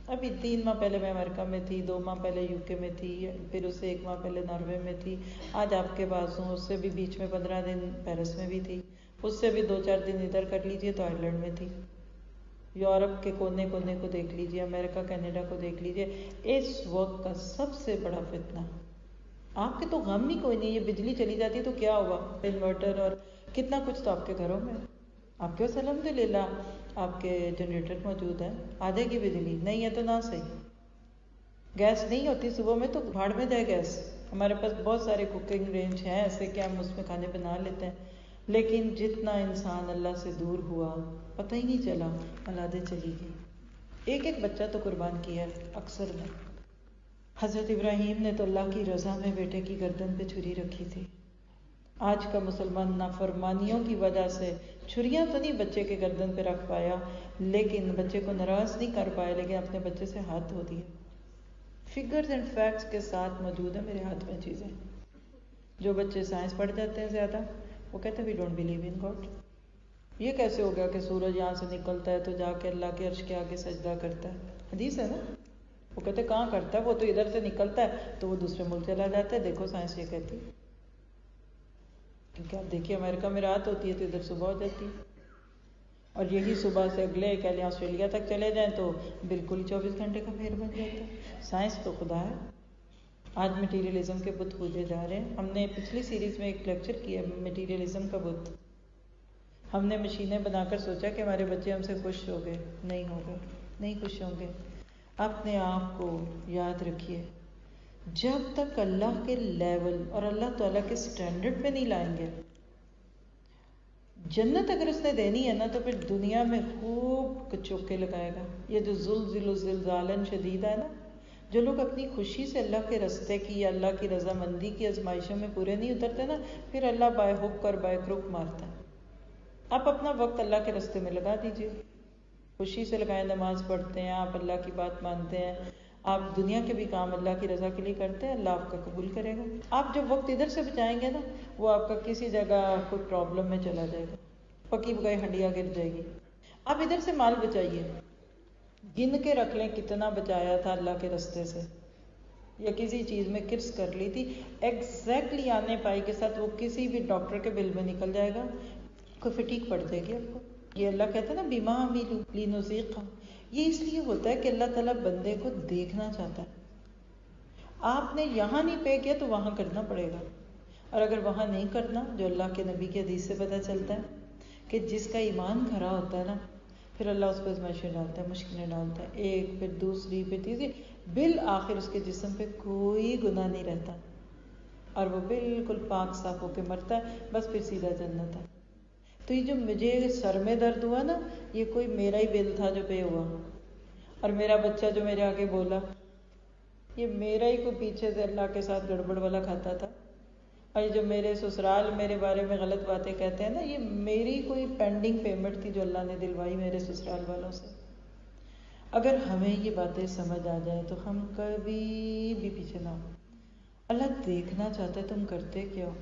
ابھی 3 ماہ پہلے میں امریکہ میں تھی، 2 ماہ پہلے UK میں تھی، پھر اس سے 1 ماہ پہلے ناروے میں تھی، آج آپ کے پاس ہوں، اس سے بھی بیچ میں 15 دن پیرس میں بھی تھی، اس سے بھی 2-4 دن ادھر کر لیجئے تو آئرلینڈ میں تھی، یورپ کے کونے کونے کو دیکھ لیجئے، امریکہ کینیڈا کو دیکھ لیجئے۔ اس وقت کا سب سے بڑا فتنہ، آپ کے تو غم ہی کوئی نہیں، یہ بجلی چلی جاتی تو کیا ہوا، انورٹر اور کتنا کچھ تو آپ کے گھروں میں، آپ کے پاس الحمدللہ آپ کے جنریٹر موجود ہے، آ جائے گی بجلی، نہیں ہے تو نہ صحیح۔ گیس نہیں ہوتی صبح میں تو بھاڑ میں جائے گیس، ہمارے پاس بہت سارے کوکنگ رینج ہیں ایسے کہ ہم اس میں کھانے بنا لیتے ہیں، لیکن جتنا انسان اللہ سے دور ہوا پتہ ہی نہیں چلا، اولادیں چلی گئی، ایک بچہ تو قربان کیا ہے اکثر میں۔ حضرت ابراہیم نے تو اللہ کی رضا میں بیٹے کی گردن پہ چھری رکھی تھی، آج کا مسلمان نافرمانیوں کی وجہ سے چھریاں تو نہیں بچے کے گردن پہ رکھ پایا، لیکن بچے کو ناراض نہیں کر پایا، لیکن اپنے بچے سے ہاتھ دھو دیا، فگرز اینڈ فیکٹس کے ساتھ موجود ہے میرے ہاتھ میں چیزیں. جو بچے سائنس پڑھ جاتے ہیں زیادہ وہ کہتے ہیں we don't believe in God. یہ کیسے ہو گیا کہ سورج یہاں سے نکلتا ہے تو جا کے اللہ کے عرش کے آگے سجدہ کرتا ہے؟ حدیث ہے نا. وہ کہتے کہاں کرتا ہے، وہ تو ادھر سے نکلتا ہے تو وہ دوسرے ملک چلا جاتا ہے. دیکھو سائنس یہ کہتی ہے. کیونکہ آپ دیکھیے امریکہ میں رات ہوتی ہے تو ادھر صبح ہو جاتی ہے، اور یہی صبح سے اگلے کہہ لیں آسٹریلیا تک چلے جائیں تو بالکل 24 گھنٹے کا پھیر بن جاتا ہے. سائنس تو خدا ہے. آج مٹیریلزم کے بت پوجے جا رہے ہیں. ہم نے پچھلی سیریز میں ایک لیکچر کیا مٹیریلزم کا بت. ہم نے مشینیں بنا کر سوچا کہ ہمارے بچے ہم سے خوش ہو گئے. نہیں ہو گئے، نہیں خوش ہوں گے. اپنے آپ کو یاد رکھیے، جب تک اللہ کے لیول اور اللہ تعالیٰ کے سٹینڈرڈ پہ نہیں لائیں گے، جنت اگر اس نے دینی ہے نا تو پھر دنیا میں خوب چوکے لگائے گا. یہ جو زلزل زلزالاً شدید ہے نا، جو لوگ اپنی خوشی سے اللہ کے رستے کی یا اللہ کی رضامندی کی آزمائشوں میں پورے نہیں اترتے نا، پھر اللہ بائے حق اور بائے کروک مارتا ہے. آپ اپنا وقت اللہ کے رستے میں لگا دیجیے، خوشی سے لگائیں. نماز پڑھتے ہیں آپ، اللہ کی بات مانتے ہیں آپ، دنیا کے بھی کام اللہ کی رضا کے لیے کرتے ہیں، اللہ آپ کا قبول کرے گا. آپ جب وقت ادھر سے بچائیں گے نا، وہ آپ کا کسی جگہ کوئی پرابلم میں چلا جائے گا، پکی پکائی ہنڈیاں گر جائے گی. آپ ادھر سے مال بچائیے، گن کے رکھ لیں کتنا بچایا تھا اللہ کے رستے سے، یا کسی چیز میں کرس کر لی تھی، ایگزیکٹلی آنے پائی کے ساتھ وہ کسی بھی ڈاکٹر کے بل میں نکل جائے گا، کوئی فٹیک پڑ جائے گی آپ کو. یہ اللہ کہتا ہے نا بیما عمیلو لنذیقہم. یہ اس لیے ہوتا ہے کہ اللہ تعالیٰ بندے کو دیکھنا چاہتا ہے. آپ نے یہاں نہیں پے کیا تو وہاں کرنا پڑے گا، اور اگر وہاں نہیں کرنا، جو اللہ کے نبی کے حدیث سے پتہ چلتا ہے کہ جس کا ایمان کھرا ہوتا ہے نا، پھر اللہ اس پہ آزمائشیں ڈالتا ہے، مشکلیں ڈالتا ہے، ایک پھر دوسری پھر تیسری، بالآخر اس کے جسم پہ کوئی گناہ نہیں رہتا اور وہ بالکل پاک صاف ہو کے مرتا ہے، بس پھر سیدھا جنت ہے. تو یہ جو مجھے سر میں درد ہوا نا، یہ کوئی میرا ہی بل تھا جو پے ہوا، اور میرا بچہ جو میرے آگے بولا، یہ میرا ہی کوئی پیچھے سے اللہ کے ساتھ گڑبڑ والا کھاتا تھا. اور یہ جو میرے سسرال میرے بارے میں غلط باتیں کہتے ہیں نا، یہ میری کوئی پینڈنگ پیمنٹ تھی جو اللہ نے دلوائی میرے سسرال والوں سے. اگر ہمیں یہ باتیں سمجھ آ جائیں تو ہم کبھی بھی پیچھے نہ ہوں. اللہ دیکھنا چاہتا ہے تم کرتے کیا ہو.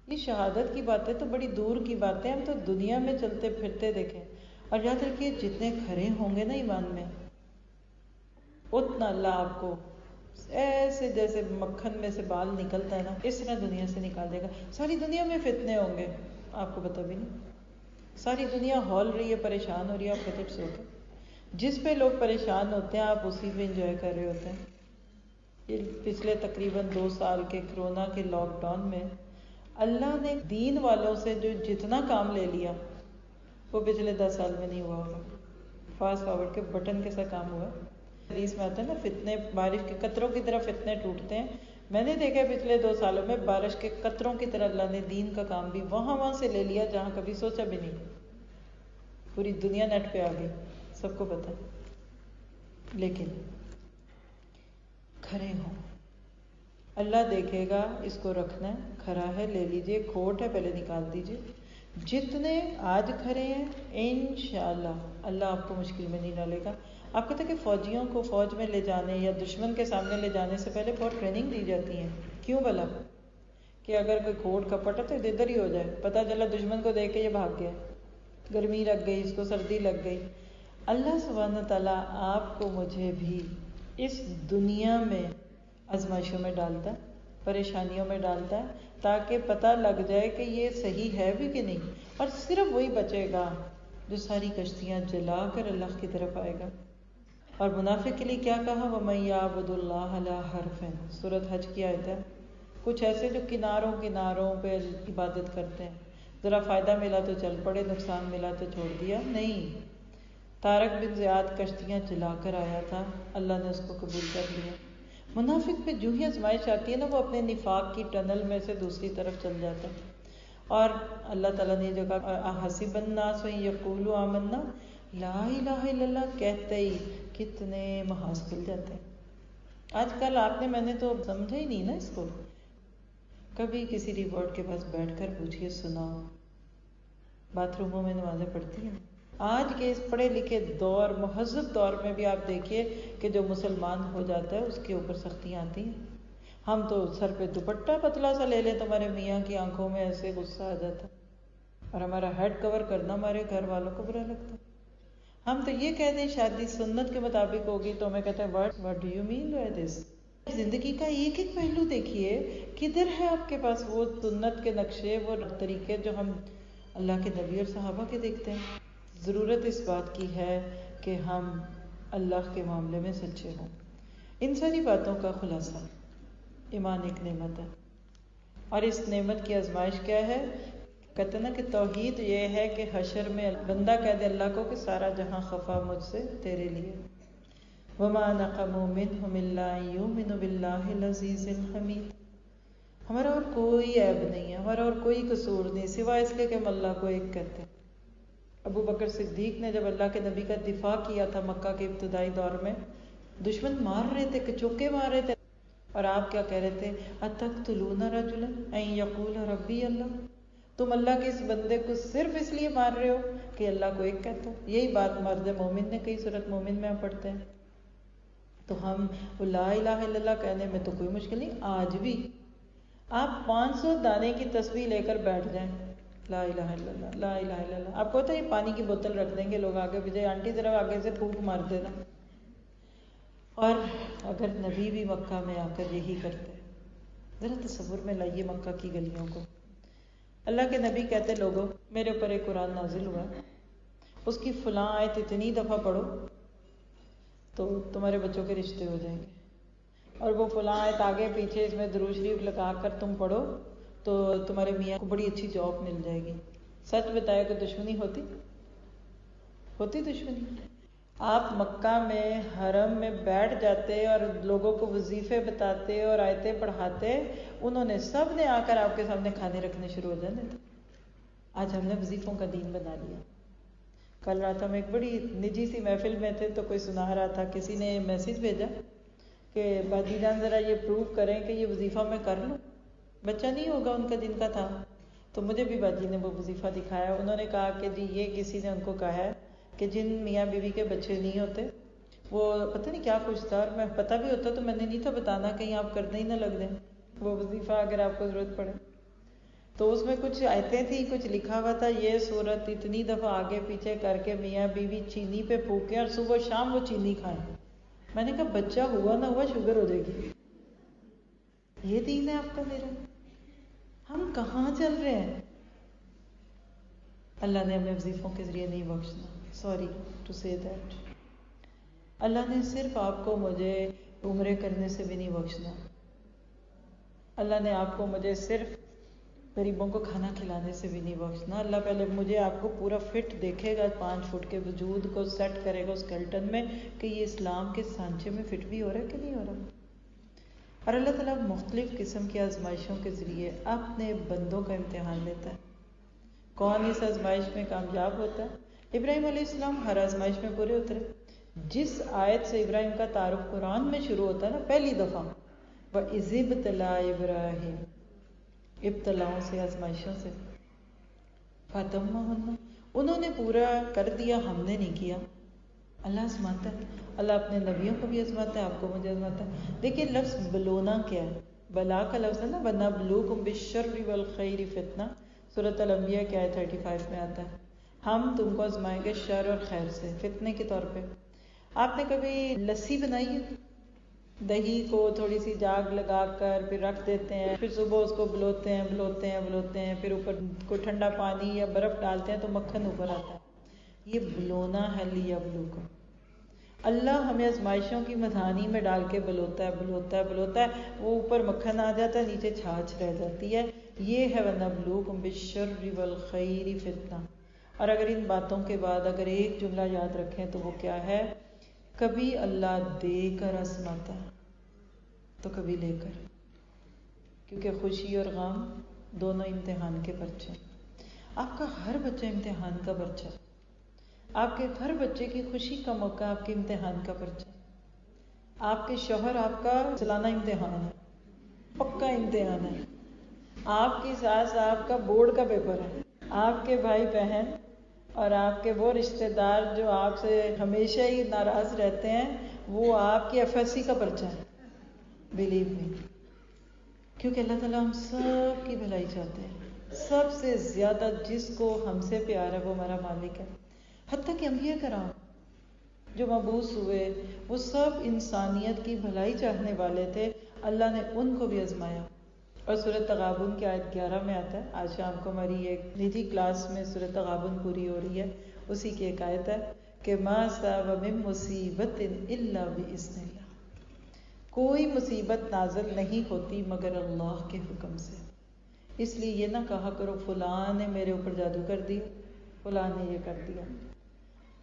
یہ شہادت کی باتیں تو بڑی دور کی باتیں، ہم تو دنیا میں چلتے پھرتے دیکھیں. اور یاد رکھیے جتنے کھرے ہوں گے نا ایمان میں، اتنا اللہ آپ کو ایسے جیسے مکھن میں سے بال نکلتا ہے نا، اس طرح دنیا سے نکال دے گا. ساری دنیا میں فتنے ہوں گے، آپ کو پتہ بھی نہیں. ساری دنیا ہول رہی ہے، پریشان ہو رہی ہے، آپ کہتے سو کے. جس پہ لوگ پریشان ہوتے ہیں آپ اسی پہ انجوائے کر رہے ہوتے ہیں. یہ پچھلے تقریباً 2 سال کے کرونا کے لاک ڈاؤن میں اللہ نے دین والوں سے جو جتنا کام لے لیا وہ پچھلے 10 سال میں نہیں ہوا ہوگا. فاسٹ فارورڈ کے بٹن کے ساتھ کام ہوا. حدیث میں آتا ہے نا، فتنے بارش کے قطروں کی طرح فتنے ٹوٹتے ہیں. میں نے دیکھا پچھلے 2 سالوں میں بارش کے قطروں کی طرح اللہ نے دین کا کام بھی وہاں سے لے لیا جہاں کبھی سوچا بھی نہیں. پوری دنیا نیٹ پہ آ گئی، سب کو پتا. لیکن کھڑے ہوں، اللہ دیکھے گا اس کو رکھنا ہے، کھڑا ہے لے لیجئے، کھوٹ ہے پہلے نکال دیجئے. جتنے آج کھڑے ہیں انشاءاللہ اللہ آپ کو مشکل میں نہیں ڈالے گا. آپ کہتے ہیں کہ فوجیوں کو فوج میں لے جانے یا دشمن کے سامنے لے جانے سے پہلے بہت ٹریننگ دی جاتی ہے. کیوں بھلا؟ کہ اگر کوئی کھوٹ کپٹ ہے تو ادھر ہی ہو جائے، پتہ چلا دشمن کو دیکھ کے یہ بھاگ گیا، گرمی لگ گئی، اس کو سردی لگ گئی. اللہ سبحانہ تعالیٰ آپ کو مجھے بھی اس دنیا میں آزمائشوں میں ڈالتا ہے، پریشانیوں میں ڈالتا ہے، تاکہ پتہ لگ جائے کہ یہ صحیح ہے بھی کہ نہیں. اور صرف وہی بچے گا جو ساری کشتیاں جلا کر اللہ کی طرف آئے گا. اور منافق کے لیے کیا کہا؟ وَمَن يَعْبُدُ اللَّهَ لَا حَرْفٍ. سورۃ حج کی آیت ہے. کچھ ایسے جو کناروں پہ عبادت کرتے ہیں، ذرا فائدہ ملا تو چل پڑے، نقصان ملا تو چھوڑ دیا. نہیں، طارق بن زیاد کشتیاں چلا کر آیا تھا، اللہ نے اس کو قبول کر لیا. منافق پہ جو ہی آزمائش آتی ہے نا، وہ اپنے نفاق کی ٹنل میں سے دوسری طرف چل جاتا ہے. اور اللہ تعالیٰ نے جو کہا حسب الناس ان یقولوا آمنا، لا الہ الا اللہ کہتے ہی کتنے محاذ کھل جاتے ہیں. آج کل آپ نے میں نے تو سمجھا ہی نہیں نا اس کو. کبھی کسی ریورڈ کے پاس بیٹھ کر پوچھئے، سناؤ باتھ روموں میں نمازیں پڑھتی ہیں؟ آج کے اس پڑھے لکھے دور، مہذب دور میں بھی آپ دیکھیے کہ جو مسلمان ہو جاتا ہے اس کے اوپر سختیاں آتی ہیں. ہم تو سر پہ دوپٹہ پتلا سا لے لیں تو ہمارے میاں کی آنکھوں میں ایسے غصہ آ جاتا ہے، اور ہمارا ہیڈ کور کرنا ہمارے گھر والوں کو برا لگتا ہے. ہم تو یہ کہہ دیں شادی سنت کے مطابق ہوگی تو ہمیں کہتے ہیں what do you mean by this؟ زندگی کا ایک ایک پہلو دیکھیے، کدھر ہے آپ کے پاس وہ سنت کے نقشے، وہ طریقے جو ہم اللہ کے نبی اور صحابہ کے دیکھتے ہیں. ضرورت اس بات کی ہے کہ ہم اللہ کے معاملے میں سچے ہوں. ان ساری باتوں کا خلاصہ، ایمان ایک نعمت ہے، اور اس نعمت کی آزمائش کیا ہے؟ کہتے نا کہ توحید یہ ہے کہ حشر میں بندہ کہہ دے اللہ کو کہ سارا جہاں خفا مجھ سے تیرے لیے. وَمَا نَقَمُوا مِنْهُمْ إِلَّا أَن يُؤْمِنُوا بِاللَّهِ الْعَزِيزِ الْحَمِيدِ. ہمارا اور کوئی عیب نہیں ہے، ہمارا اور کوئی قصور نہیں، سوائے اس کے کہ ہم اللہ کو ایک کہتے ہیں. ابو بکر صدیق نے جب اللہ کے نبی کا دفاع کیا تھا مکہ کے ابتدائی دور میں، دشمن مار رہے تھے، کچوکے مار رہے تھے، اور آپ کیا کہہ رہے تھے؟ أَتَقْتُلُونَ رَجُلًا أَن يَقُولَ رَبِّيَ اللَّهُ. تم اللہ کے اس بندے کو صرف اس لیے مار رہے ہو کہ اللہ کو ایک کہتے ہو. یہی بات مرد مومن نے کئی سورۃ مومن میں ہم پڑھتے ہیں. تو ہم لا الہ الا اللہ کہنے میں تو کوئی مشکل نہیں. آج بھی آپ 500 دانے کی تسبیح لے کر بیٹھ جائیں، لا الہ الا اللہ، لا الہ الا اللہ. آپ کو پتہ ہے پانی کی بوتل رکھ دیں گے لوگ آگے پیچھے، آنٹی ذرا آگے سے پھونک مار دینا. اور اگر نبی بھی مکہ میں آ کر یہی کرتے، ذرا تصور میں لائیے مکہ کی گلیوں کو. اللہ کے نبی کہتے لوگوں میرے اوپر ایک قرآن نازل ہوا ہے، اس کی فلاں آیت اتنی دفعہ پڑھو تو تمہارے بچوں کے رشتے ہو جائیں گے، اور وہ فلاں آیت آگے پیچھے اس میں درود شریف لگا کر تم پڑھو تو تمہارے میاں کو بڑی اچھی جاب مل جائے گی. سچ بتایا کہ دشمنی ہوتی دشمنی. آپ مکہ میں حرم میں بیٹھ جاتے اور لوگوں کو وظیفے بتاتے اور آیتیں پڑھاتے، انہوں نے سب نے آ کر آپ کے سامنے کھانے رکھنے شروع ہو جانے تھے. آج ہم نے وظیفوں کا دین بنا لیا. کل رات ہم ایک بڑی نجی سی محفل میں تھے تو کوئی سنا رہا تھا، کسی نے میسج بھیجا کہ باجی جان ذرا یہ پروو کریں کہ یہ وظیفہ میں کر لوں. بچہ نہیں ہوگا ان کا جن کا تھا، تو مجھے بھی باجی نے وہ وظیفہ دکھایا. انہوں نے کہا کہ جی یہ کسی نے ان کو کہا ہے کہ جن میاں بیوی کے بچے نہیں ہوتے وہ پتہ نہیں کیا کچھ تھا، اور میں پتہ بھی ہوتا تو میں نے نہیں تھا بتانا، کہیں آپ کرنے ہی نہ لگ دیں وہ وظیفہ اگر آپ کو ضرورت پڑے. تو اس میں کچھ آیتیں تھیں، کچھ لکھا ہوا تھا یہ سورت اتنی دفعہ آگے پیچھے کر کے میاں بیوی چینی پہ پھونکیں اور صبح شام وہ چینی کھائیں. میں نے کہا بچہ ہوا نہ ہوا شوگر ہو جائے گی. یہ دین ہے آپ کا میرا؟ ہم کہاں چل رہے ہیں؟ اللہ نے ہمیں وظیفوں کے ذریعے نہیں بخشنا، سوری ٹو سے دیٹ. اللہ نے صرف آپ کو مجھے عمرے کرنے سے بھی نہیں بخشنا. اللہ نے آپ کو مجھے صرف غریبوں کو کھانا کھلانے سے بھی نہیں بخشنا. اللہ پہلے مجھے آپ کو پورا فٹ دیکھے گا، 5 فٹ کے وجود کو سیٹ کرے گا اسکیلٹن میں کہ یہ اسلام کے سانچے میں فٹ بھی ہو رہا ہے کہ نہیں ہو رہا. اور اللہ تعالیٰ مختلف قسم کی آزمائشوں کے ذریعے اپنے بندوں کا امتحان لیتا ہے. کون اس آزمائش میں کامیاب ہوتا ہے؟ ابراہیم علیہ السلام ہر آزمائش میں پورے اترے. جس آیت سے ابراہیم کا تعارف قرآن میں شروع ہوتا ہے نا پہلی دفعہ، وَإِذِ ابْتَلَىٰ إِبْرَاهِيمَ، ابتلاؤں سے، آزمائشوں سے، فَأَتَمَّهُنَّ، انہوں نے پورا کر دیا، ہم نے نہیں کیا. اللہ آزماتا ہے، اللہ اپنے نبیوں کو بھی آزماتا ہے، آپ کو مجھے آزماتا ہے. لیکن لفظ بلونا کیا ہے؟ بلا کا لفظ ہے نا، وَنَبْلُوكُمْ بِالشَّرِّ وَالْخَيْرِ فِتْنَةً، سورۃ الانبیاء کی آیت 35 میں آتا ہے. ہم تم کو آزمائیں گے شر اور خیر سے، فتنے کے طور پہ. آپ نے کبھی لسی بنائی ہے؟ دہی کو تھوڑی سی جاگ لگا کر پھر رکھ دیتے ہیں، پھر صبح اس کو بلوتے ہیں، پھر اوپر کو ٹھنڈا پانی یا برف ڈالتے ہیں تو مکھن اوپر آتا ہے. یہ بلونا ہے. لیبلوکم، اللہ ہمیں آزمائشوں کی مدھانی میں ڈال کے بلوتا ہے، وہ اوپر مکھن آ جاتا ہے، نیچے چھاچھ رہ جاتی ہے. یہ ہے وَنَبْلُوكُمْ بِالشَّرِّ وَالْخَيْرِ فِتْنَةً. اور اگر ان باتوں کے بعد اگر ایک جملہ یاد رکھیں تو وہ کیا ہے؟ کبھی اللہ دے کر آزماتا ہے تو کبھی لے کر، کیونکہ خوشی اور غم دونوں امتحان کے پرچے. آپ کا ہر بچہ امتحان کا پرچہ، آپ کے ہر بچے کی خوشی کا موقع آپ کے امتحان کا پرچہ. آپ کے شوہر آپ کا سالانہ امتحان ہے، پکا امتحان ہے. آپ کی ساس آپ کا بورڈ کا پیپر ہے. آپ کے بھائی بہن اور آپ کے وہ رشتہ دار جو آپ سے ہمیشہ ہی ناراض رہتے ہیں وہ آپ کی FSC کا پرچہ ہے، بلیو می. کیونکہ اللہ تعالیٰ ہم سب کی بھلائی چاہتے ہیں. سب سے زیادہ جس کو ہم سے پیار ہے وہ ہمارا مالک ہے. حتیٰ کہ انبیاء کرام جو مبعوث ہوئے وہ سب انسانیت کی بھلائی چاہنے والے تھے. اللہ نے ان کو بھی آزمایا. اور سورۃ تغابن کی آیت 11 میں آتا ہے. آج شام کو ہماری ایک نجی کلاس میں سورۃ تغابن پوری ہو رہی ہے، اسی کی ایک آیت ہے کہ ما اصاب من مصیبت الا باذن اللہ. کوئی مصیبت نازل نہیں ہوتی مگر اللہ کے حکم سے. اس لیے یہ نہ کہا کرو فلاں نے میرے اوپر جادو کر دیا، فلاں نے یہ کر دیا.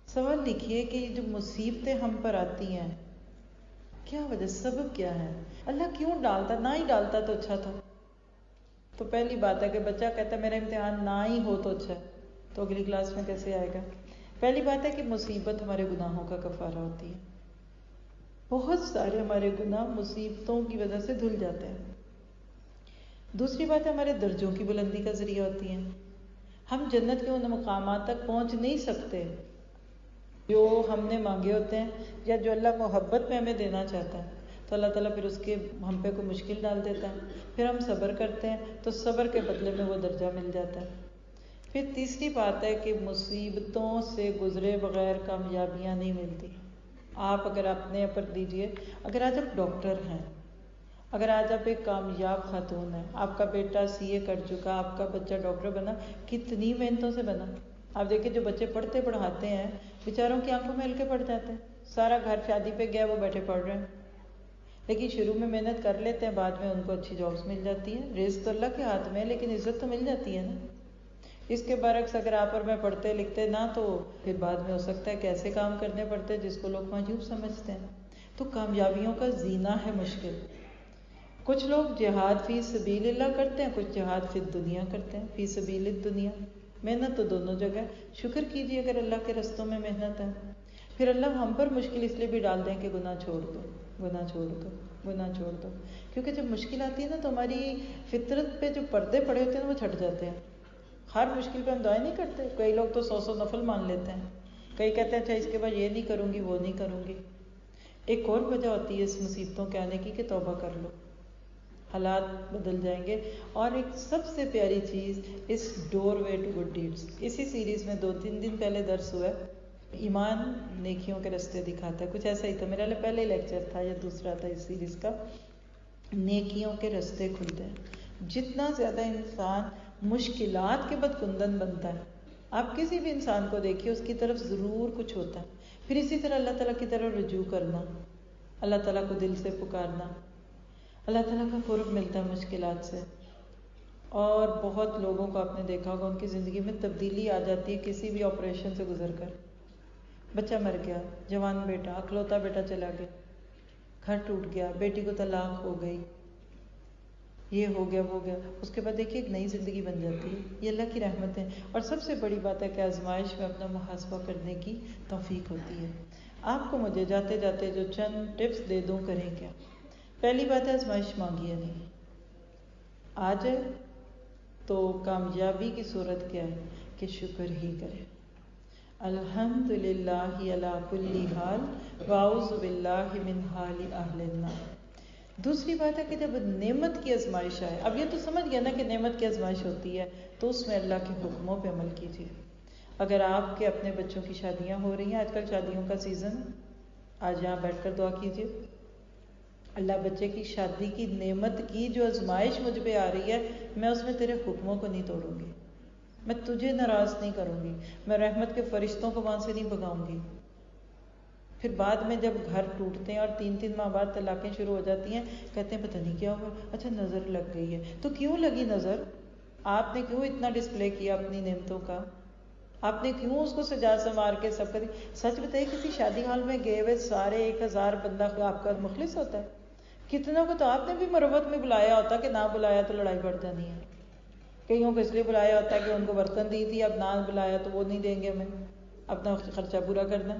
سوال لکھیے کہ یہ جو مصیبتیں ہم پر آتی ہیں کیا وجہ، سبب کیا ہے؟ اللہ کیوں ڈالتا؟ نہ ہی ڈالتا تو اچھا تھا. تو پہلی بات ہے کہ بچہ کہتا ہے میرا امتحان نہ ہی ہو تو اچھا ہے، تو اگلی کلاس میں کیسے آئے گا؟ پہلی بات ہے کہ مصیبت ہمارے گناہوں کا کفارہ ہوتی ہے. بہت سارے ہمارے گناہ مصیبتوں کی وجہ سے دھل جاتے ہیں. دوسری بات ہے ہمارے درجوں کی بلندی کا ذریعہ ہوتی ہیں. ہم جنت کے ان مقامات تک پہنچ نہیں سکتے جو ہم نے مانگے ہوتے ہیں یا جو اللہ محبت میں ہمیں دینا چاہتا ہے، تو اللہ تعالیٰ پھر اس کے ہم پہ کوئی مشکل ڈال دیتا ہے. پھر ہم صبر کرتے ہیں تو صبر کے بدلے میں وہ درجہ مل جاتا ہے. پھر تیسری بات ہے کہ مصیبتوں سے گزرے بغیر کامیابیاں نہیں ملتی. آپ اگر اپنے پر دیجئے، اگر آج آپ ڈاکٹر ہیں، اگر آج آپ ایک کامیاب خاتون ہیں، آپ کا بیٹا CA کر چکا، آپ کا بچہ ڈاکٹر بنا، کتنی محنتوں سے بنا. آپ دیکھیں جو بچے پڑھتے پڑھاتے ہیں بیچاروں کی آنکھوں میں ہلکے پڑ جاتے ہیں. سارا گھر شادی پہ گیا وہ بیٹھے پڑھ رہے ہیں، لیکن شروع میں محنت کر لیتے ہیں، بعد میں ان کو اچھی جابس مل جاتی ہیں. رزق تو اللہ کے ہاتھ میں ہے لیکن عزت تو مل جاتی ہے نا. اس کے برعکس اگر آپ اور میں پڑھتے لکھتے نہ تو پھر بعد میں ہو سکتا ہے کہ ایسے کام کرنے پڑتے جس کو لوگ معجوب سمجھتے ہیں. تو کامیابیوں کا زینہ ہے مشکل. کچھ لوگ جہاد فی سبیل اللہ کرتے ہیں، کچھ جہاد فی دنیا کرتے ہیں. فی سبیل الدنیا محنت تو دونوں جگہ. شکر کیجیے اگر اللہ کے رستوں میں محنت ہے. پھر اللہ ہم پر مشکل اس لیے بھی ڈال دیں کہ گناہ چھوڑ دو، گناہ چھوڑ دو، گناہ چھوڑ دو. کیونکہ جب مشکل آتی ہے نا تو ہماری فطرت پہ جو پردے پڑے ہوتے ہیں وہ چھٹ جاتے ہیں. ہر مشکل پہ ہم دعائیں نہیں کرتے. کئی لوگ تو 100 نفل مان لیتے ہیں. کئی کہتے ہیں اچھا اس کے بعد یہ نہیں کروں گی، وہ نہیں کروں گی. ایک اور وجہ ہوتی ہے اس مصیبتوں کے آنے کی کہ توبہ کر لو، حالات بدل جائیں گے. اور ایک سب سے پیاری چیز اس ڈور وے ٹو گڈ ڈیڈس، اسی سیریز میں 2-3 دن پہلے درس ہوا ہے. ایمان نیکیوں کے رستے دکھاتا ہے، کچھ ایسا ہی تھا. میرا پہلے لیکچر تھا یا دوسرا تھا اس سیریز کا. نیکیوں کے رستے کھلتے ہیں. جتنا زیادہ انسان مشکلات کے بعد کندن بنتا ہے، آپ کسی بھی انسان کو دیکھیے اس کی طرف ضرور کچھ ہوتا ہے. پھر اسی طرح اللہ تعالیٰ کی طرف رجوع کرنا، اللہ تعالیٰ کو دل سے پکارنا، اللہ تعالیٰ کا قرب ملتا ہے مشکلات سے. اور بہت لوگوں کو آپ نے دیکھا ہوگا ان کی زندگی میں تبدیلی آ جاتی ہے کسی بھی آپریشن سے گزر کر. بچہ مر گیا، جوان بیٹا، اکلوتا بیٹا چلا گیا، گھر ٹوٹ گیا، بیٹی کو طلاق ہو گئی، یہ ہو گیا وہ گیا. اس کے بعد دیکھیے ایک نئی زندگی بن جاتی ہے. یہ اللہ کی رحمت ہے. اور سب سے بڑی بات ہے کہ آزمائش میں اپنا محاسبہ کرنے کی توفیق ہوتی ہے. آپ کو مجھے جاتے جاتے جو چند ٹپس دے دوں کریں کیا؟ پہلی بات ہے آزمائش مانگیے نہیں. آ جائے تو کامیابی کی صورت کیا ہے کہ شکر ہی کرے. الحمدللہ علی کل حال واعوذ باللہ من حال اہل النار. دوسری بات ہے کہ جب نعمت کی آزمائش آئے، اب یہ تو سمجھ گیا نا کہ نعمت کی آزمائش ہوتی ہے، تو اس میں اللہ کے حکموں پہ عمل کیجیے. اگر آپ کے اپنے بچوں کی شادیاں ہو رہی ہیں، آج کل شادیوں کا سیزن، آج یہاں بیٹھ کر دعا کیجیے اللہ بچے کی شادی کی نعمت کی جو آزمائش مجھ پہ آ رہی ہے، میں اس میں تیرے حکموں کو نہیں توڑوں گی، میں تجھے ناراض نہیں کروں گی، میں رحمت کے فرشتوں کو وہاں سے نہیں بھگاؤں گی. پھر بعد میں جب گھر ٹوٹتے ہیں اور 3 ماہ بعد طلاقیں شروع ہو جاتی ہیں، کہتے ہیں پتہ نہیں کیا ہوا، اچھا نظر لگ گئی ہے. تو کیوں لگی نظر؟ آپ نے کیوں اتنا ڈسپلے کیا اپنی نعمتوں کا؟ آپ نے کیوں اس کو سجا سنوار کے سب کر؟ سچ بتائیے کسی شادی ہال میں گئے ہوئے سارے 1000 بندہ آپ کا مخلص ہوتا ہے؟ کتنوں کو تو آپ نے بھی مروت میں بلایا ہوتا کہ نہ بلایا تو لڑائی بڑھ جانی ہے. کئیوں کو اس لیے بلایا ہوتا ہے کہ ان کو برتن دی تھی، اب نہ بلایا تو وہ نہیں دیں گے ہمیں، اپنا خرچہ پورا کرنا.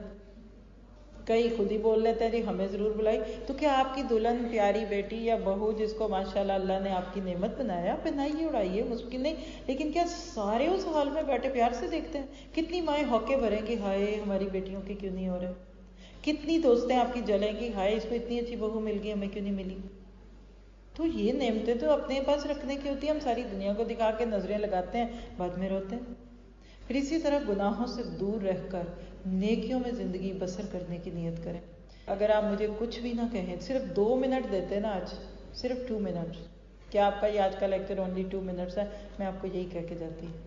کئی خود ہی بول لیتے ہیں جی ہمیں ضرور بلائی. تو کیا آپ کی دلہن پیاری بیٹی یا بہو جس کو ماشاءاللہ اللہ نے آپ کی نعمت بنایا, پہنائیے اڑائیے, مشکل نہیں, لیکن کیا سارے اس حال میں بیٹھے پیار سے دیکھتے ہیں؟ کتنی مائیں ہوکے بھریں گی ہائے ہماری بیٹیوں کے کیوں نہیں ہو رہے, کتنی دوستیں آپ کی جلیں گی ہائے اس کو اتنی اچھی بہو مل گئی ہمیں کیوں نہیں ملی. تو یہ نعمتیں تو اپنے پاس رکھنے کی ہوتی ہیں, ہم ساری دنیا کو دکھا کے نظریں لگاتے ہیں, بعد میں روتے ہیں. پھر اسی طرح گناہوں سے دور رہ کر نیکیوں میں زندگی بسر کرنے کی نیت کریں. اگر آپ مجھے کچھ بھی نہ کہیں, صرف 2 منٹ دیتے نا آج, صرف 2 منٹ, کیا آپ کا یہ آج کا لیکچر اونلی 2 منٹس ہے, میں آپ کو یہی کہہ کے جاتی ہوں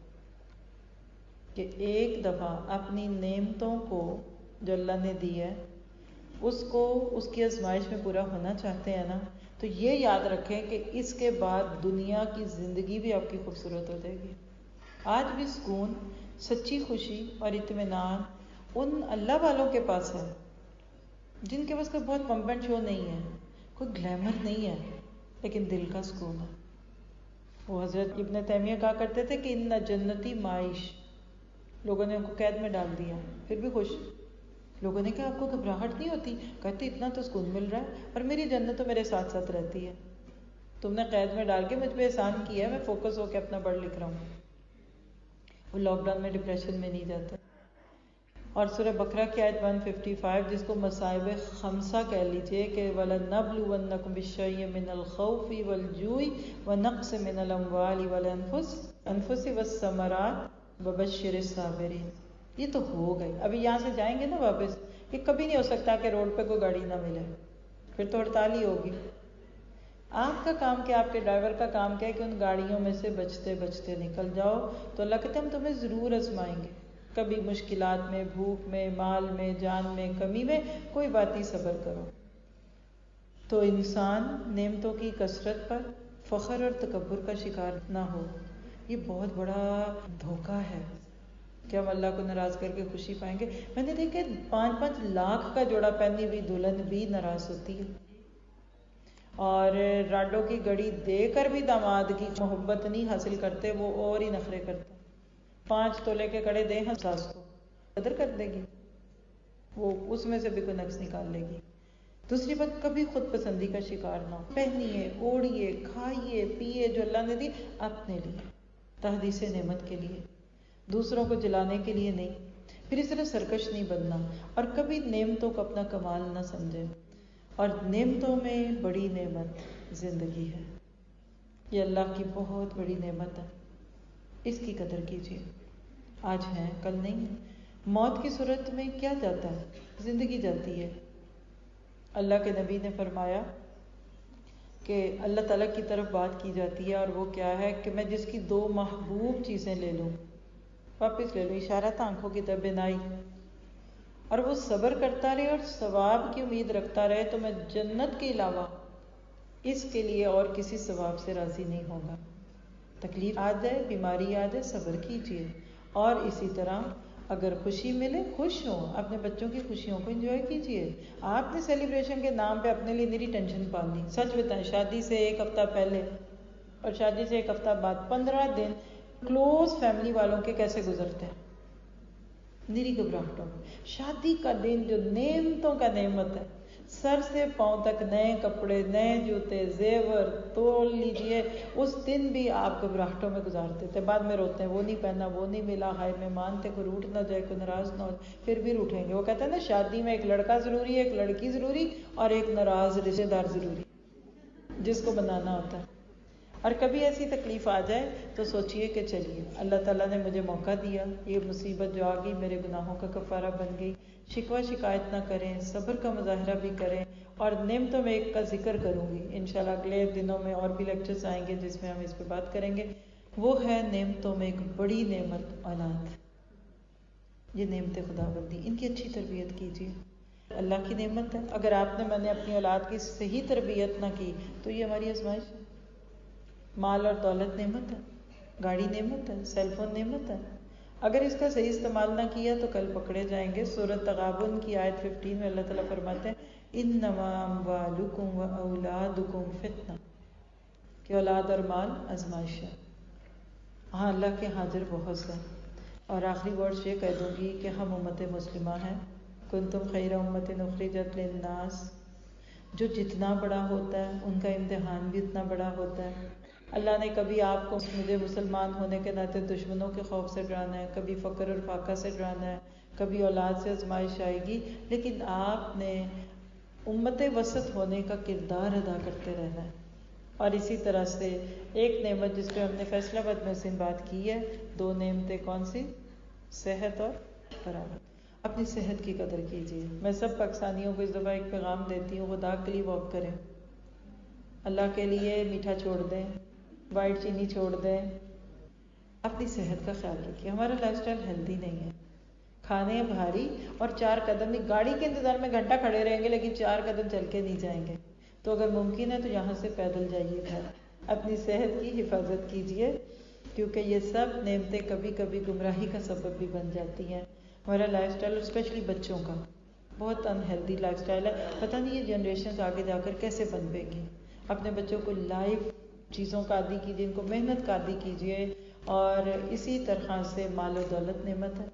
کہ ایک دفعہ اپنی نعمتوں کو جو اللہ نے دی ہے اس کو اس کی آزمائش میں پورا ہونا چاہتے ہیں نا, تو یہ یاد رکھیں کہ اس کے بعد دنیا کی زندگی بھی آپ کی خوبصورت ہو جائے گی. آج بھی سکون, سچی خوشی اور اطمینان ان اللہ والوں کے پاس ہے جن کے پاس کوئی بہت پمپ اینڈ شو نہیں ہے, کوئی گلیمر نہیں ہے, لیکن دل کا سکون ہے. وہ حضرت ابن تیمیہ کہا کرتے تھے کہ ان جنتی معیش, لوگوں نے ان کو قید میں ڈال دیا پھر بھی خوش. لوگوں نے کہا آپ کو گھبراہٹ نہیں ہوتی؟ کہتے اتنا تو سکون مل رہا ہے اور میری جنت تو میرے ساتھ ساتھ رہتی ہے. تم نے قید میں ڈال کے مجھ پہ احسان کیا ہے, میں فوکس ہو کے اپنا پڑھ لکھ رہا ہوں. وہ لاک ڈاؤن میں ڈپریشن میں نہیں جاتا. اور سورہ بقرہ کی آیت 155 جس کو مصائب خمسہ کہہ لیجئے کہ وَلَنَّبْلُوَنَّكُمْ بِالشَّيْءِ مِنَ الْخَوْفِ وَالْجُوعِ وَنَقْصٍ مِنَ الْأَمْوَالِ وَالْأَنفُسِ وَالثَّمَرَاتِ وَبَشِّرِ الصَّابِرِينَ. یہ تو ہو گئی. ابھی یہاں سے جائیں گے نا واپس, یہ کبھی نہیں ہو سکتا کہ روڈ پہ کوئی گاڑی نہ ملے, پھر تو ہڑتال ہی ہوگی. آپ کا کام کیا, آپ کے ڈرائیور کا کام کیا ہے کہ ان گاڑیوں میں سے بچتے بچتے نکل جاؤ. تو اللہ کہتے ہم تمہیں ضرور آزمائیں گے, کبھی مشکلات میں, بھوک میں, مال میں, جان میں, کمی میں, کوئی بات نہیں, صبر کرو. تو انسان نعمتوں کی کثرت پر فخر اور تکبر کا شکار نہ ہو. یہ بہت بڑا دھوکہ ہے کہ ہم اللہ کو ناراض کر کے خوشی پائیں گے. میں نے دیکھا 5-5 لاکھ کا جوڑا پہنی ہوئی دلہن بھی ناراض ہوتی ہے, اور راڈوں کی گھڑی دے کر بھی داماد کی محبت نہیں حاصل کرتے, وہ اور ہی نخرے کرتے. 5 تولے کے کڑے دیں ہم ساس کو, قدر کر دے گی, وہ اس میں سے بھی کوئی نقص نکال لے گی. دوسری بات, کبھی خود پسندی کا شکار نہ ہو. پہنیے, اوڑھیے, کھائیے, پیئے جو اللہ نے دی اپنے لیے, تحدیث نعمت کے لیے, دوسروں کو جلانے کے لیے نہیں. پھر اس طرح سرکش نہیں بننا, اور کبھی نعمتوں کو اپنا کمال نہ سمجھیں. اور نعمتوں میں بڑی نعمت زندگی ہے, یہ اللہ کی بہت بڑی نعمت ہے, اس کی قدر کیجیے. آج ہے کل نہیں ہے. موت کی صورت میں کیا جاتا ہے؟ زندگی جاتی ہے. اللہ کے نبی نے فرمایا کہ اللہ تعالیٰ کی طرف بات کی جاتی ہے, اور وہ کیا ہے کہ میں جس کی 2 محبوب چیزیں لے لوں, واپس لے لوں, اشارہ تھا آنکھوں کی طرف, بینائی, اور وہ صبر کرتا رہے اور ثواب کی امید رکھتا رہے, تو میں جنت کے علاوہ اس کے لیے اور کسی ثواب سے راضی نہیں ہوگا. تکلیف آ جائے, بیماری آ جائے, صبر کیجیے. اور اسی طرح اگر خوشی ملے, خوش ہوں, اپنے بچوں کی خوشیوں کو انجوائے کیجیے. آپ نے سیلیبریشن کے نام پہ اپنے لیے میری ٹینشن پال لی. سچ بتائیں, شادی سے 1 ہفتہ پہلے اور شادی سے 1 ہفتہ بعد 15 دن کلوز فیملی والوں کے کیسے گزرتے ہیں؟ نیری گھبراہٹوں. شادی کا دن جو نعمتوں کا نعمت ہے, سر سے پاؤں تک نئے کپڑے, نئے جوتے, زیور تول لیجئے, اس دن بھی آپ گھبراہٹوں میں گزارتے تھے. بعد میں روتے ہیں وہ نہیں پہنا, وہ نہیں ملا, ہائے مہمان تھے, کوئی روٹ نہ جائے, کوئی ناراض نہ ہو, پھر بھی روٹیں گے. وہ کہتے ہیں نا شادی میں ایک لڑکا ضروری ہے, ایک لڑکی ضروری, اور ایک ناراض رشتے دار ضروری جس کو بنانا ہوتا ہے. اور کبھی ایسی تکلیف آ جائے تو سوچئے کہ چلیے اللہ تعالیٰ نے مجھے موقع دیا, یہ مصیبت جو آ گئی میرے گناہوں کا کفارہ بن گئی. شکوہ شکایت نہ کریں, صبر کا مظاہرہ بھی کریں, اور نعمتوں میں ایک کا ذکر کروں گی انشاءاللہ. اگلے دنوں میں اور بھی لیکچرز آئیں گے جس میں ہم اس پہ بات کریں گے. وہ ہے نعمتوں میں ایک بڑی نعمت اولاد. یہ نعمت خداوندی, ان کی اچھی تربیت کیجیے. اللہ کی نعمت ہے. اگر آپ نے میں نے اپنی اولاد کی صحیح تربیت نہ کی تو یہ ہماری آزمائش ہے. مال اور دولت نعمت ہے, گاڑی نعمت ہے, سیل فون نعمت ہے. اگر اس کا صحیح استعمال نہ کیا تو کل پکڑے جائیں گے. سورۃ تغابن کی آیت 15 میں اللہ تعالیٰ فرماتے ہیں انما اموالکم واولادکم فتنہ, کہ اولاد اور مال آزمائش ہے. ہاں اللہ کے حاضر بہت ہے. اور آخری ورڈ یہ کہہ دوں گی کہ ہم امت مسلمہ ہیں, کنتم خیر امۃ اخرجت للناس، جو جتنا بڑا ہوتا ہے ان کا امتحان بھی اتنا بڑا ہوتا ہے۔ اللہ نے کبھی آپ کو مجھے مسلمان ہونے کے ناطے دشمنوں کے خوف سے ڈرانا ہے، کبھی فقر اور فاقہ سے ڈرانا ہے، کبھی اولاد سے آزمائش آئے گی، لیکن آپ نے امت وسط ہونے کا کردار ادا کرتے رہنا ہے۔ اور اسی طرح سے ایک نعمت جس پہ ہم نے فیصلہ آباد میں اس دن بات کی ہے، 2 نعمتیں کون سی؟ صحت اور فراغت۔ اپنی صحت کی قدر کیجیے۔ میں سب پاکستانیوں کو اس دفعہ ایک پیغام دیتی ہوں، خدا کے لیے واک کریں، اللہ کے لیے میٹھا چھوڑ دیں، وائٹ چینی چھوڑ دیں، اپنی صحت کا خیال رکھیے۔ ہمارا لائف سٹائل ہیلدی نہیں ہے، کھانے ہیں بھاری اور 4 قدم نہیں، گاڑی کے انتظار میں گھنٹہ کھڑے رہیں گے لیکن 4 قدم چل کے نہیں جائیں گے۔ تو اگر ممکن ہے تو یہاں سے پیدل جائیے گھر۔ اپنی صحت کی حفاظت کیجیے، کیونکہ یہ سب نعمتیں کبھی کبھی گمراہی کا سبب بھی بن جاتی ہیں۔ ہمارا لائف سٹائل اسپیشلی بچوں کا بہت انہیلدی لائف سٹائل ہے، پتہ نہیں یہ جنریشنز آگے جا کر کیسے بن گی۔ اپنے بچوں کو لائف چیزوں کا عادی کیجیے، ان کو محنت کا عادی کیجیے، اور اسی طرح سے مال و دولت نعمت ہے،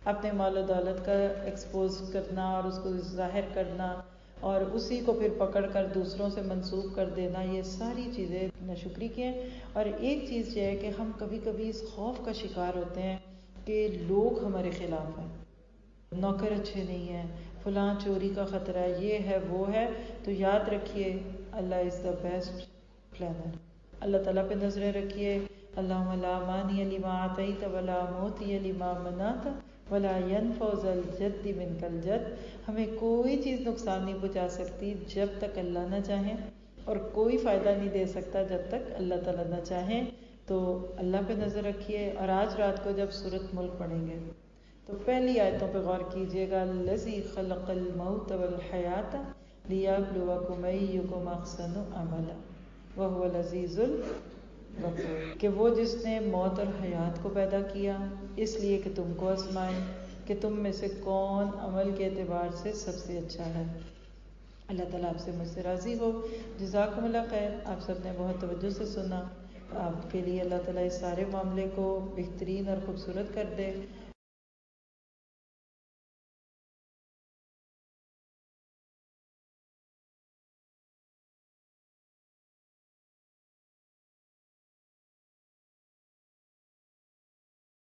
اپنے مال و دولت کا ایکسپوز کرنا اور اس کو ظاہر کرنا اور اسی کو پھر پکڑ کر دوسروں سے منسوب کر دینا، یہ ساری چیزیں ناشکری کی ہیں۔ اور ایک چیز یہ ہے کہ ہم کبھی کبھی اس خوف کا شکار ہوتے ہیں کہ لوگ ہمارے خلاف ہیں، نوکر اچھے نہیں ہیں، فلاں چوری کا خطرہ ہے، یہ ہے وہ ہے، تو یاد رکھیے اللہ از دا بیسٹ پلانر۔ اللہ تعالیٰ پہ نظریں رکھیے، اللہم لا مانع لما اعطیت ولا معطی لما منعت ولا ينفع ذا الجد منک الجد۔ ہمیں کوئی چیز نقصان نہیں پہنچا سکتی جب تک اللہ نہ چاہیں، اور کوئی فائدہ نہیں دے سکتا جب تک اللہ تعالیٰ نہ چاہیں۔ تو اللہ پہ نظر رکھیے، اور آج رات کو جب سورۃ ملک پڑھیں گے تو پہلی آیتوں پہ غور کیجیے گا، الذی خلق الموت والحیاۃ لیبلوکم ایکم احسن عملا وہو العزیز الغفور، کہ وہ جس نے موت اور حیات کو پیدا کیا اس لیے کہ تم کو آزمائے کہ تم میں سے کون عمل کے اعتبار سے سب سے اچھا ہے۔ اللہ تعالیٰ آپ سے مجھ سے راضی ہو۔ جزاکم اللہ خیر، آپ سب نے بہت توجہ سے سنا۔ آپ کے لیے اللہ تعالیٰ اس سارے معاملے کو بہترین اور خوبصورت کر دے۔